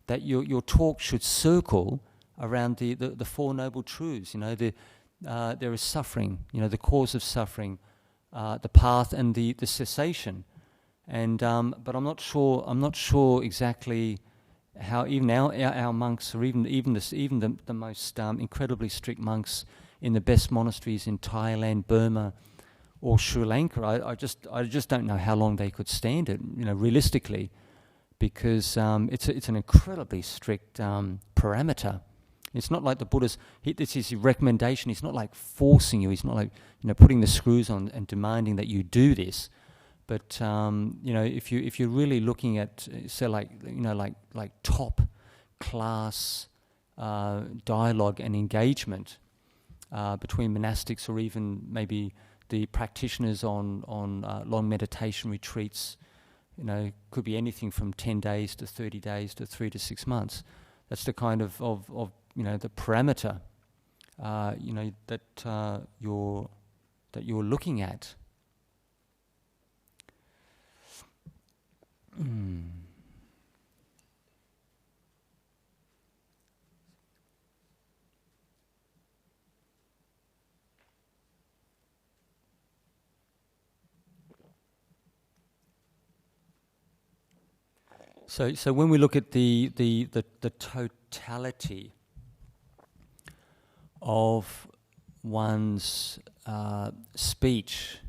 that your talk should circle around the Four Noble Truths. There is suffering, the cause of suffering, the path, and the cessation. And but I'm not sure exactly how even our monks, or even the most incredibly strict monks in the best monasteries in Thailand, Burma, or Sri Lanka, I just don't know how long they could stand it, realistically, because it's an incredibly strict parameter. It's not like the Buddha's, this is his recommendation. He's not like forcing you. He's not like putting the screws on and demanding that you do this. But if you're really looking at, say, like top class dialogue and engagement between monastics, or even maybe the practitioners on long meditation retreats, could be anything from 10 days to 30 days to 3 to 6 months. That's the kind of the parameter that you're looking at. So when we look at the totality of one's speech,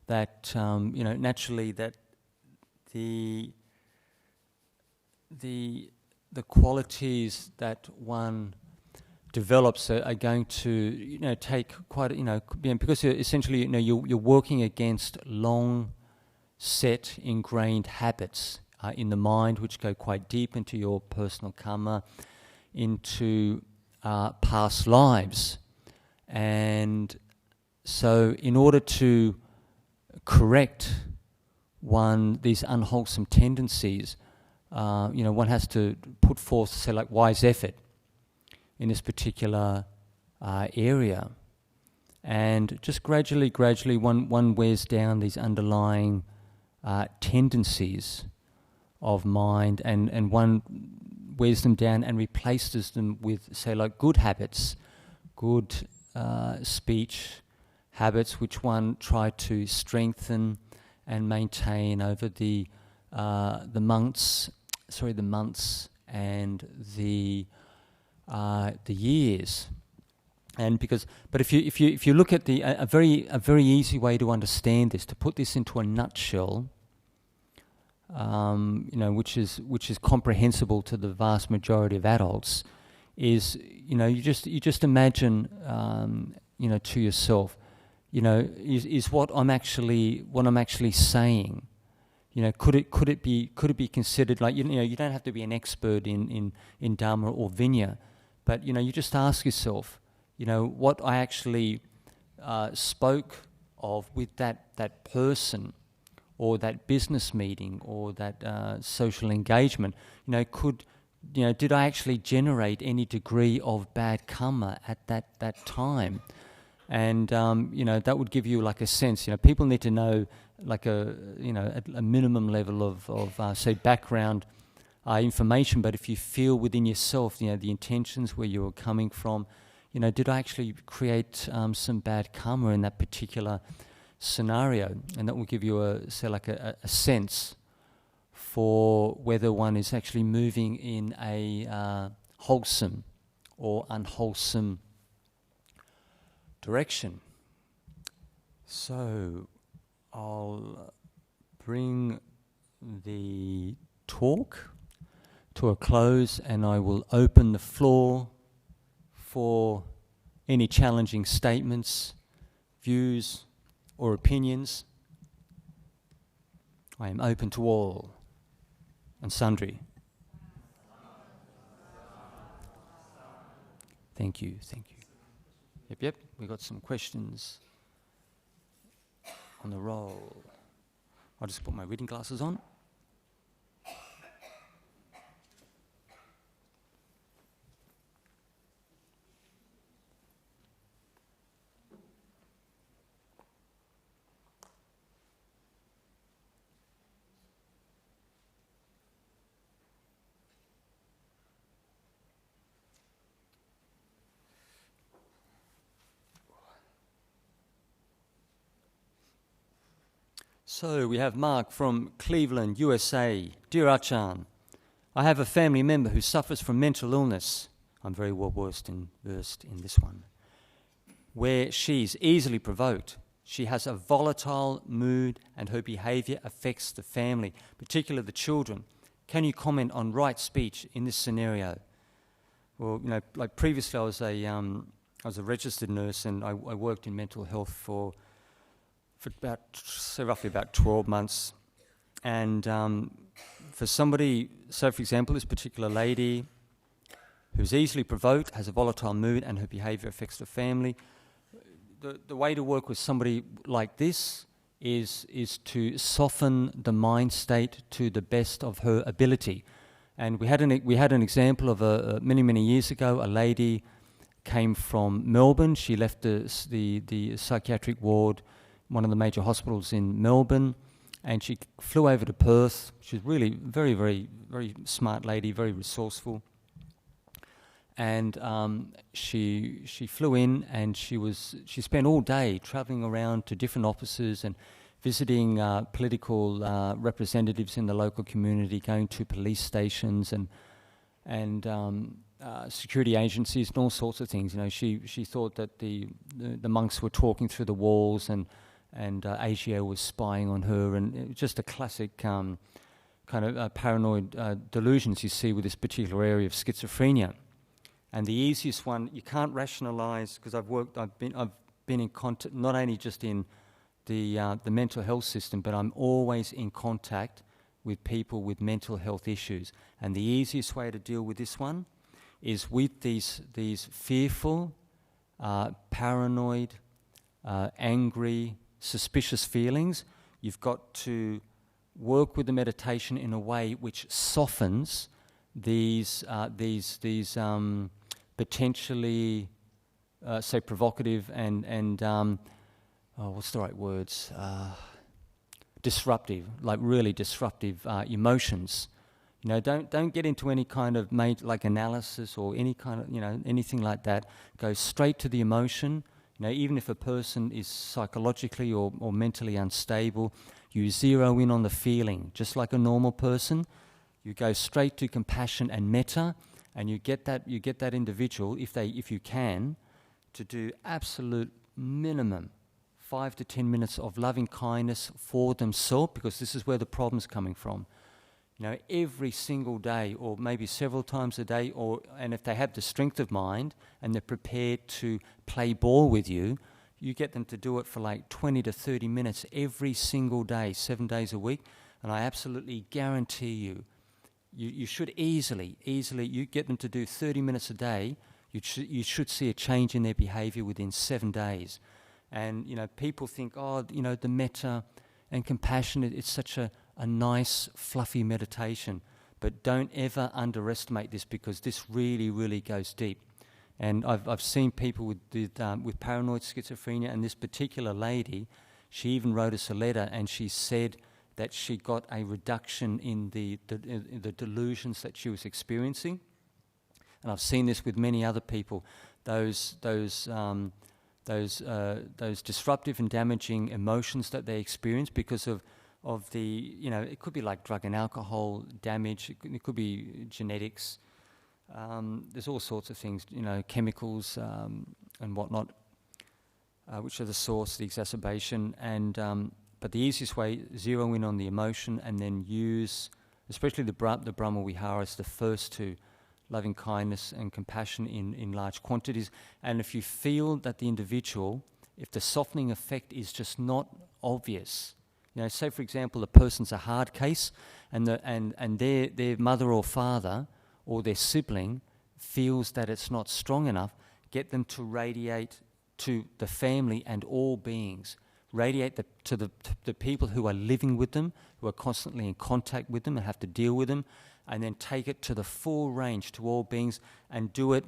that naturally that the qualities that one develops are going to take quite because essentially you're working against long set ingrained habits in the mind, which go quite deep into your personal karma, into past lives. And so in order to correct these unwholesome tendencies, one has to put forth, say, like wise effort in this particular area. And just gradually one wears down these underlying tendencies of mind, and one wears them down and replaces them with, say, like good habits, good speech habits, which one try to strengthen and maintain over the months and the years. And but if you look at a very easy way to understand this, to put this into a nutshell, which is comprehensible to the vast majority of adults, is you just imagine to yourself, is what I'm actually saying, could it be considered, like you don't have to be an expert in Dharma or Vinaya, but you just ask yourself, what I actually spoke of with that person, or that business meeting, or that social engagement, did I actually generate any degree of bad karma at that time? And that would give you like a sense. People need to know like a minimum level of say background information. But if you feel within yourself, the intentions, where you were coming from, did I actually create some bad karma in that particular scenario? And that will give you a sense for whether one is actually moving in a wholesome or unwholesome direction. So I'll bring the talk to a close, and I will open the floor for any challenging statements, views, or opinions. I am open to all and sundry. Thank you. Yep, we got some questions on the roll. I'll just put my reading glasses on. So we have Mark from Cleveland, USA. Dear Ajahn, I have a family member who suffers from mental illness. I'm very well versed in this one. Where she's easily provoked. She has a volatile mood and her behaviour affects the family, particularly the children. Can you comment on right speech in this scenario? Well, like previously I was a registered nurse, and I worked in mental health for roughly about 12 months. And for somebody, so for example, this particular lady who's easily provoked, has a volatile mood, and her behaviour affects the family, the way to work with somebody like this is to soften the mind state to the best of her ability. And we had an example of many years ago. A lady came from Melbourne. She left the psychiatric ward, one of the major hospitals in Melbourne, and she flew over to Perth. She's really very smart lady, very resourceful. And she flew in, and she spent all day travelling around to different offices and visiting political representatives in the local community, going to police stations and security agencies and all sorts of things. She thought that the monks were talking through the walls, and ASIO was spying on her, and it was just a classic kind of paranoid delusions you see with this particular area of schizophrenia. And the easiest one, you can't rationalise, because I've been in contact not only just in the mental health system, but I'm always in contact with people with mental health issues. And the easiest way to deal with this one is with these fearful, paranoid, angry, suspicious feelings. You've got to work with the meditation in a way which softens these potentially, say, provocative and what's the right words? Disruptive, like really disruptive emotions. Don't get into any kind of analysis or any kind of anything like that. Go straight to the emotion. Even if a person is psychologically or mentally unstable, you zero in on the feeling, just like a normal person. You go straight to compassion and metta, and you get that individual, if you can, to do absolute minimum 5 to 10 minutes of loving kindness for themselves, because this is where the problem's coming from. Every single day, or maybe several times a day, and if they have the strength of mind and they're prepared to play ball with you, you get them to do it for like 20 to 30 minutes every single day, 7 days a week, and I absolutely guarantee you should easily, you get them to do 30 minutes a day, you should see a change in their behaviour within 7 days. And, people think, the metta and compassion, it's such a nice, fluffy meditation. But don't ever underestimate this, because this really, really goes deep. And I've seen people with paranoid schizophrenia, and this particular lady, she even wrote us a letter, and she said that she got a reduction in the delusions that she was experiencing. And I've seen this with many other people. Those disruptive and damaging emotions that they experience because of the, it could be like drug and alcohol damage, it could be genetics, There's all sorts of things, chemicals and whatnot, which are the source, the exacerbation. And but the easiest way, zero in on the emotion and then use, especially the Brahma Viharas, the first two, loving kindness and compassion in large quantities. And if you feel that the individual, if the softening effect is just not obvious, say for example the person's a hard case and their mother or father or their sibling feels that it's not strong enough, get them to radiate to the family and all beings. Radiate to the people who are living with them, who are constantly in contact with them and have to deal with them, and then take it to the full range to all beings and do it,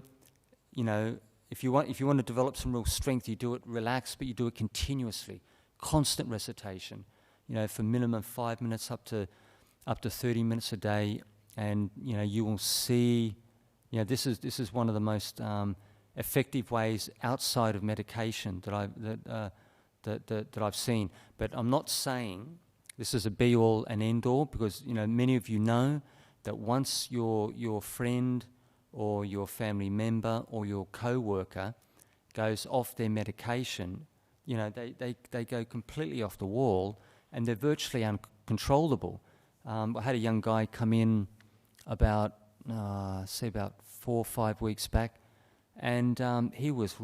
if you want to develop some real strength, you do it relaxed, but you do it continuously, constant recitation, for minimum 5 minutes up to 30 minutes a day, and you will see, this is one of the most effective ways outside of medication that I've seen. But I'm not saying this is a be-all and end-all, because many of you know that once your friend or your family member or your co-worker goes off their medication, they go completely off the wall and they're virtually uncontrollable. I had a young guy come in about 4 or 5 weeks back, and he was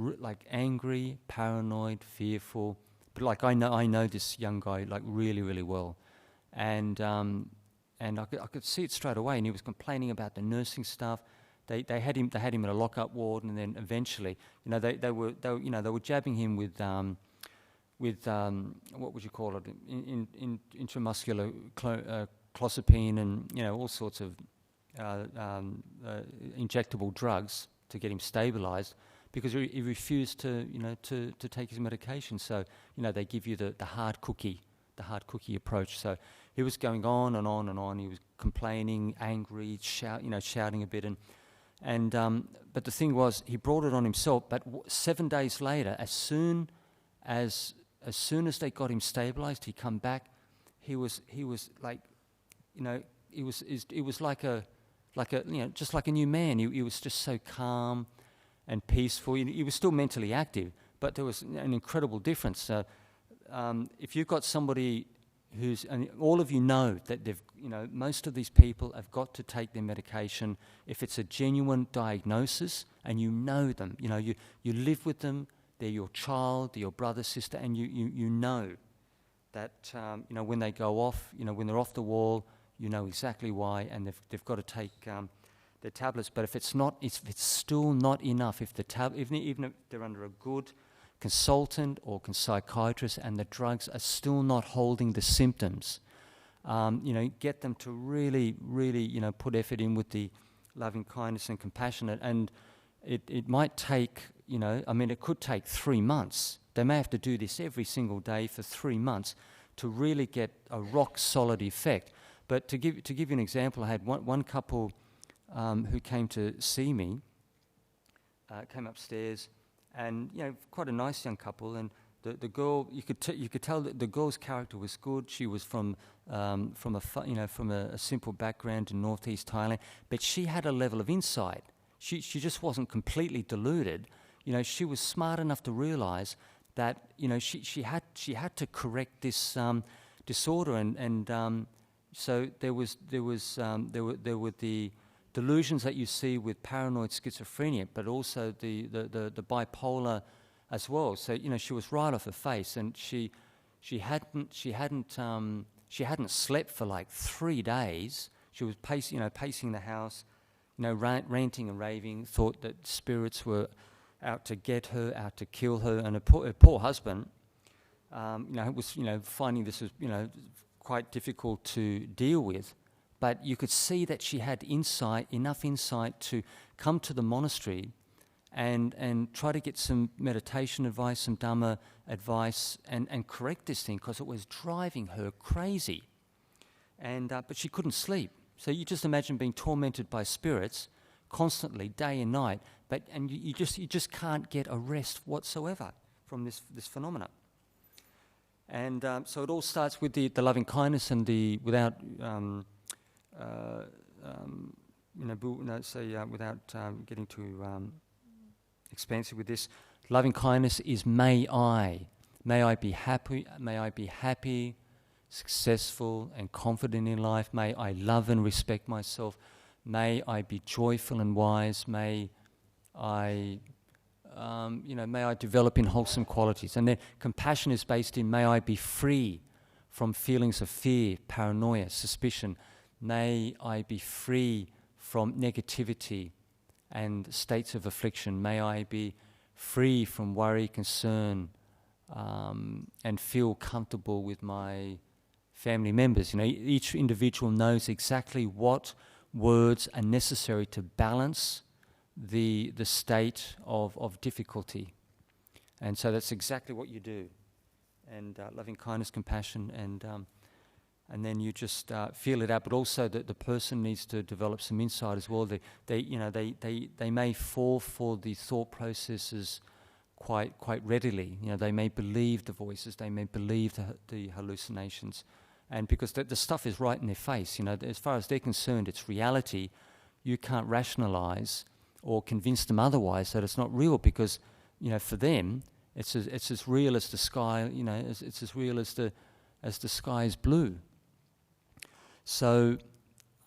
angry, paranoid, fearful. But I know this young guy really, really well, and I could see it straight away. And he was complaining about the nursing staff. They had him in a lockup ward, and then eventually, they were jabbing him with what would you call it, intramuscular clozapine and all sorts of injectable drugs to get him stabilized, because he refused to take his medication. So they give you the hard cookie approach. So he was going on and on and on. He was complaining, angry, shouting a bit, and but the thing was, he brought it on himself. But 7 days later, as soon as they got him stabilized, he come back. He was like, it was like a just like a new man. He was just so calm and peaceful. He was still mentally active, but there was an incredible difference. If you've got somebody and all of you know that most of these people have got to take their medication if it's a genuine diagnosis, and you know them, you live with them, they're your child, they're your brother, sister, and you know that when they go off, when they're off the wall, you know exactly why, and they've got to take their tablets. But if it's still not enough, even if they're under a good consultant or psychiatrist and the drugs are still not holding the symptoms, get them to really, really, put effort in with the loving kindness and compassion. And it might take, it could take 3 months. They may have to do this every single day for 3 months to really get a rock solid effect. But to give you an example, I had one couple who came to see me, came upstairs, and quite a nice young couple. And the girl, you could tell that the girl's character was good. She was from a simple background in northeast Thailand, but she had a level of insight. She just wasn't completely deluded. She was smart enough to realize that she had to correct this disorder, and so there were the delusions that you see with paranoid schizophrenia, but also the bipolar as well. So she was right off her face, and she hadn't slept for like 3 days. She was pacing the house, ranting and raving. Thought that spirits were out to get her, out to kill her, and her poor husband, was finding this was quite difficult to deal with. But you could see that she had enough insight to come to the monastery and try to get some meditation advice, some Dhamma advice, and correct this thing, because it was driving her crazy. And but she couldn't sleep. So you just imagine being tormented by spirits constantly, day and night, and you just can't get a rest whatsoever from this phenomena. And so it all starts with the loving kindness and without getting too expansive with this, loving kindness is may I be happy, successful and confident in life. May I love and respect myself. May I be joyful and wise. May I develop in wholesome qualities. And then compassion is based in may I be free from feelings of fear, paranoia, suspicion. May I be free from negativity and states of affliction. May I be free from worry, concern, and feel comfortable with my family members. Each individual knows exactly what words are necessary to balance the state of difficulty. And so that's exactly what you do. And loving kindness, compassion, and then you just feel it out. But also that the person needs to develop some insight as well. They may fall for the thought processes quite readily. They may believe the voices, they may believe the hallucinations, and because the stuff is right in their face. As far as they're concerned, it's reality. You can't rationalize or convince them otherwise that it's not real, because for them it's as real as the sky. It's as real as the sky is blue. So,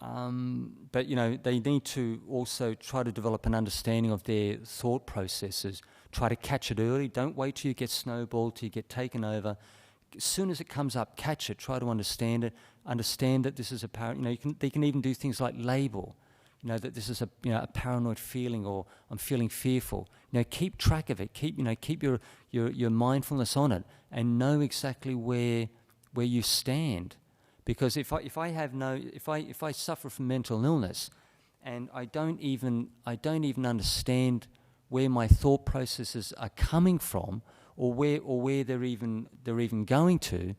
but they need to also try to develop an understanding of their thought processes. Try to catch it early. Don't wait till you get snowballed, till you get taken over. As soon as it comes up, catch it. Try to understand it. Understand that this is a they can even do things like label. That this is a paranoid feeling, or I'm feeling fearful. Keep track of it. Keep your mindfulness on it, and know exactly where you stand. Because if I suffer from mental illness, and I don't even understand where my thought processes are coming from, or where they're even going to,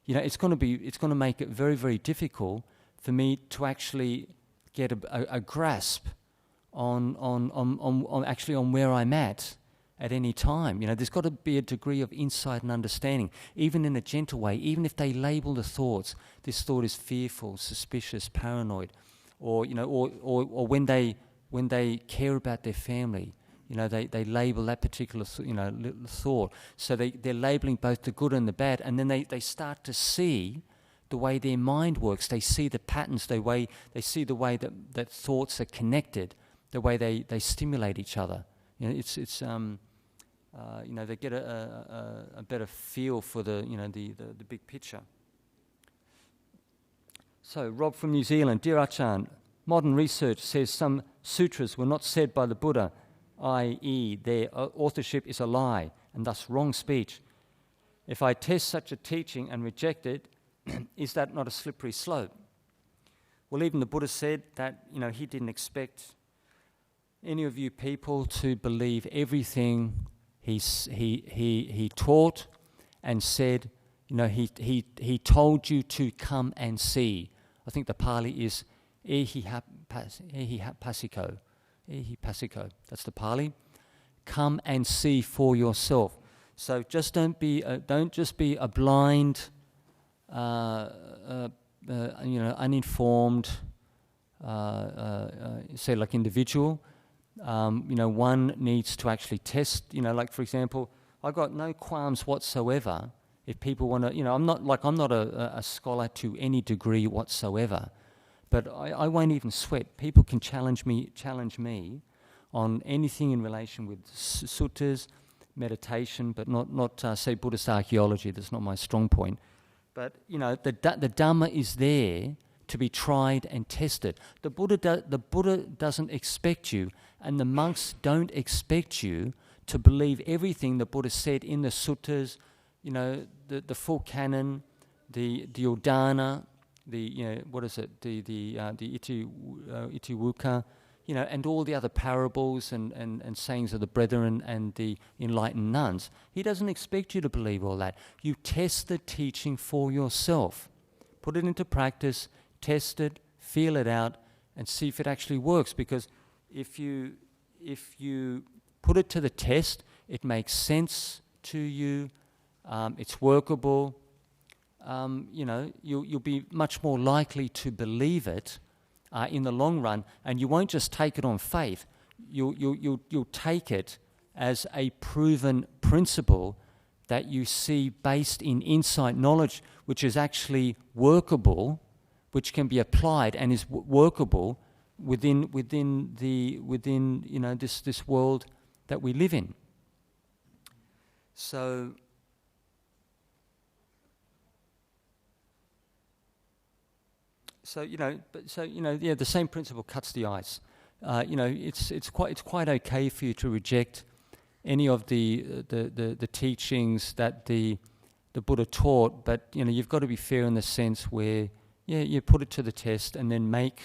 it's going to make it very, very difficult for me to actually get a grasp on where I'm at any time. There's got to be a degree of insight and understanding, even in a gentle way. Even if they label the thoughts, this thought is fearful, suspicious, paranoid, or when they care about their family, they label that particular thought. So they're labeling both the good and the bad, and then they start to see the way their mind works. They see the patterns, they see the way that thoughts are connected, the way they stimulate each other. They get a better feel for the big picture. So, Rob from New Zealand, dear Ajahn, modern research says some sutras were not said by the Buddha, i.e. their authorship is a lie and thus wrong speech. If I test such a teaching and reject it, is that not a slippery slope? Well, even the Buddha said that he didn't expect any of you people to believe everything he taught and said. He told you to come and see. I think the Pali is ehipassiko. Ehipassiko. That's the Pali. Come and see for yourself. So just don't just be a blind, uninformed, say like individual. One needs to actually test. Like for example, I got no qualms whatsoever if people want to. I'm not a scholar to any degree whatsoever, but I won't even sweat. People can challenge me on anything in relation with suttas, meditation, but not say Buddhist archaeology. That's not my strong point. But the Dhamma is there to be tried and tested. The Buddha doesn't expect you, and the monks don't expect you to believe everything the Buddha said in the suttas, the full canon, the Udana, the Itiwuka, and all the other parables and sayings of the brethren and the enlightened nuns. He doesn't expect you to believe all that. You test the teaching for yourself. Put it into practice, test it, feel it out, and see if it actually works. Because if you put it to the test, it makes sense to you, it's workable, you'll be much more likely to believe it in the long run, and you won't just take it on faith. You'll take it as a proven principle that you see based in insight knowledge, which is actually workable, which can be applied and is workable within this world that we live in. So the same principle cuts the ice. It's quite okay for you to reject any of the teachings that the Buddha taught, but you've got to be fair in the sense where you put it to the test and then make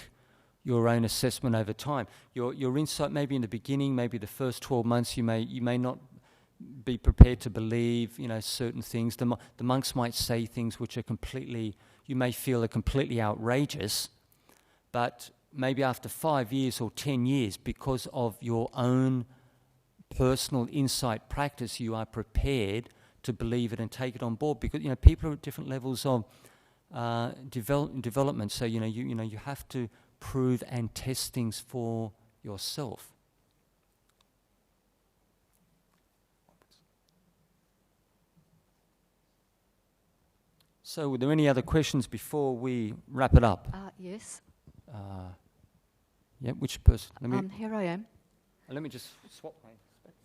your own assessment over time. Your insight, maybe in the beginning, maybe the first 12 months, you may not be prepared to believe certain things. The monks might say things which are you may feel are completely outrageous, but maybe after 5 years or 10 years, because of your own personal insight practice, you are prepared to believe it and take it on board, because people are at different levels of development. So you have to prove and test things for yourself. So, were there any other questions before we wrap it up? Yes. Which person? Here I am. Let me just swap my specs.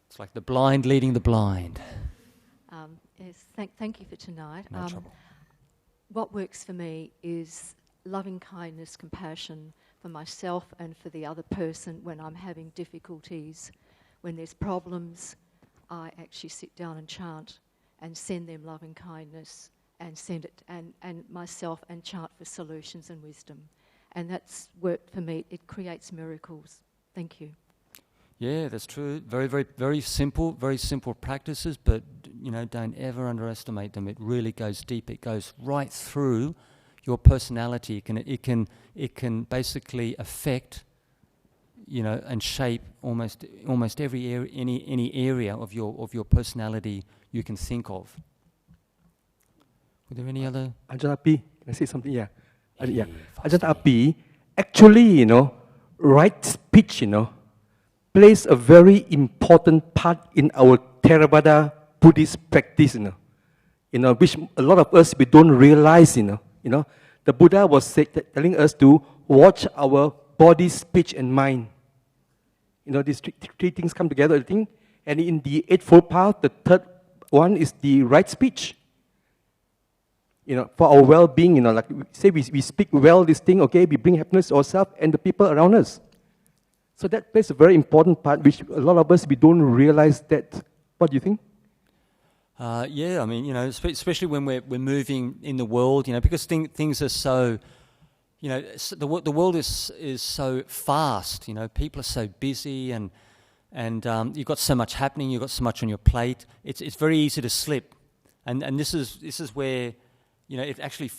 It's like the blind leading the blind. Yes. Thank you for tonight. No trouble. What works for me is loving kindness, compassion for myself and for the other person when I'm having difficulties, when there's problems. I actually sit down and chant and send them loving kindness and send it and myself and chant for solutions and wisdom. And that's worked for me. It creates miracles. Thank you. Yeah, that's true. Very, very, very simple practices, but don't ever underestimate them. It really goes deep. It goes right through your personality. It can basically affect and shape almost every area, any area of your personality you can think of. Were there any other? Ajahn Appicchato, can I say something? Yeah. Ajahn Appicchato, actually, right speech, plays a very important part in our Theravada Buddhist practice, which a lot of us, we don't realize, The Buddha was telling us to watch our body, speech, and mind. These three things come together, I think. And in the Eightfold Path, the third one is the right speech. For our well-being, like say we speak well this thing, okay, we bring happiness to ourselves and the people around us. So that plays a very important part, which a lot of us, we don't realize that. What do you think? Yeah, I mean, especially when we're moving in the world, because things are so, the world is so fast. People are so busy, and you've got so much happening, you've got so much on your plate. It's very easy to slip, and this is where it actually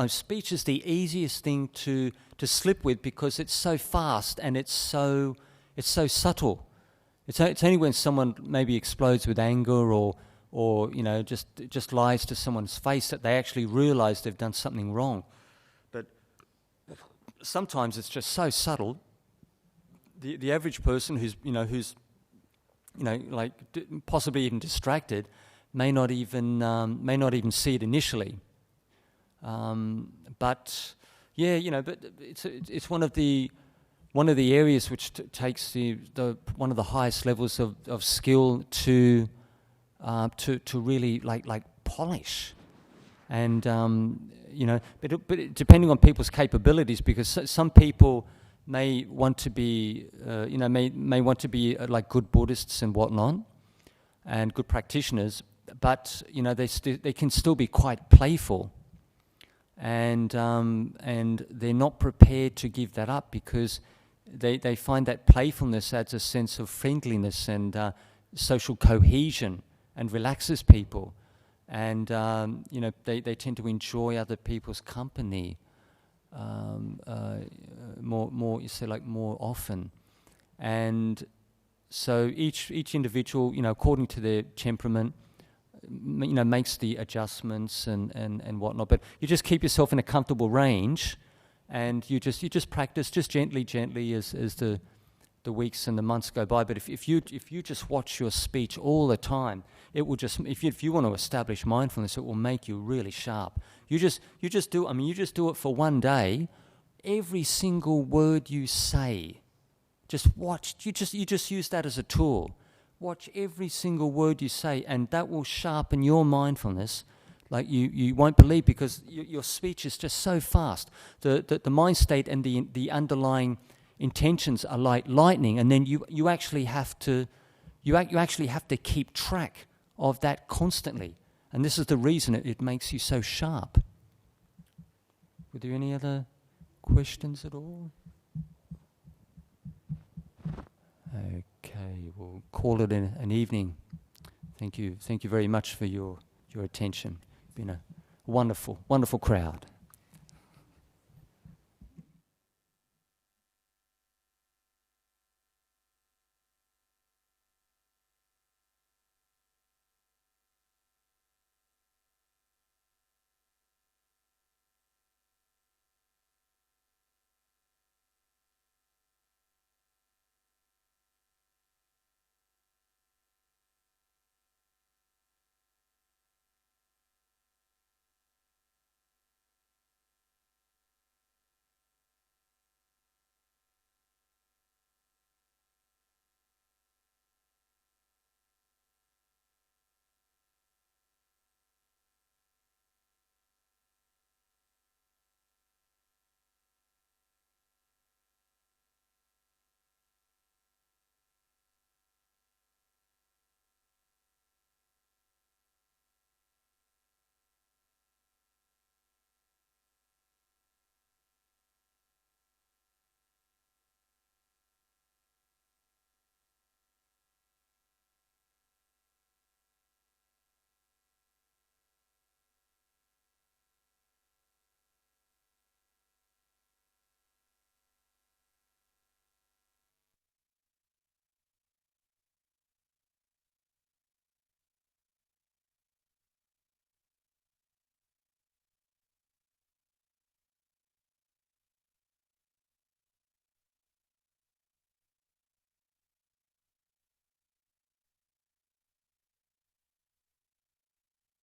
speech is the easiest thing to slip with, because it's so fast and it's so subtle. It's only when someone maybe explodes with anger or just lies to someone's face that they actually realize they've done something wrong. But sometimes it's just so subtle. The average person who's possibly even distracted may not even see it initially. But it's one of the areas which takes one of the highest levels of skill to really like polish, and but depending on people's capabilities, because some people may want to be may want to be like good Buddhists and whatnot, and good practitioners, but they can still be quite playful, and they're not prepared to give that up, because they find that playfulness adds a sense of friendliness and social cohesion and relaxes people, and they tend to enjoy other people's company more often, and so each individual, according to their temperament, makes the adjustments and whatnot. But you just keep yourself in a comfortable range, and you just practice just gently as the weeks and the months go by. But if you just watch your speech all the time, it will just, if you want to establish mindfulness, it will make you really sharp. You just do it for one day. Every single word you say, just watch. You just use that as a tool. Watch every single word you say, and that will sharpen your mindfulness like you won't believe, because your speech is just so fast. The mind state and the underlying intentions are like lightning, and then you actually have to keep track of that constantly. And this is the reason it makes you so sharp. Were there any other questions at all? Okay, we'll call it an evening. Thank you very much for your attention. It's been a wonderful crowd.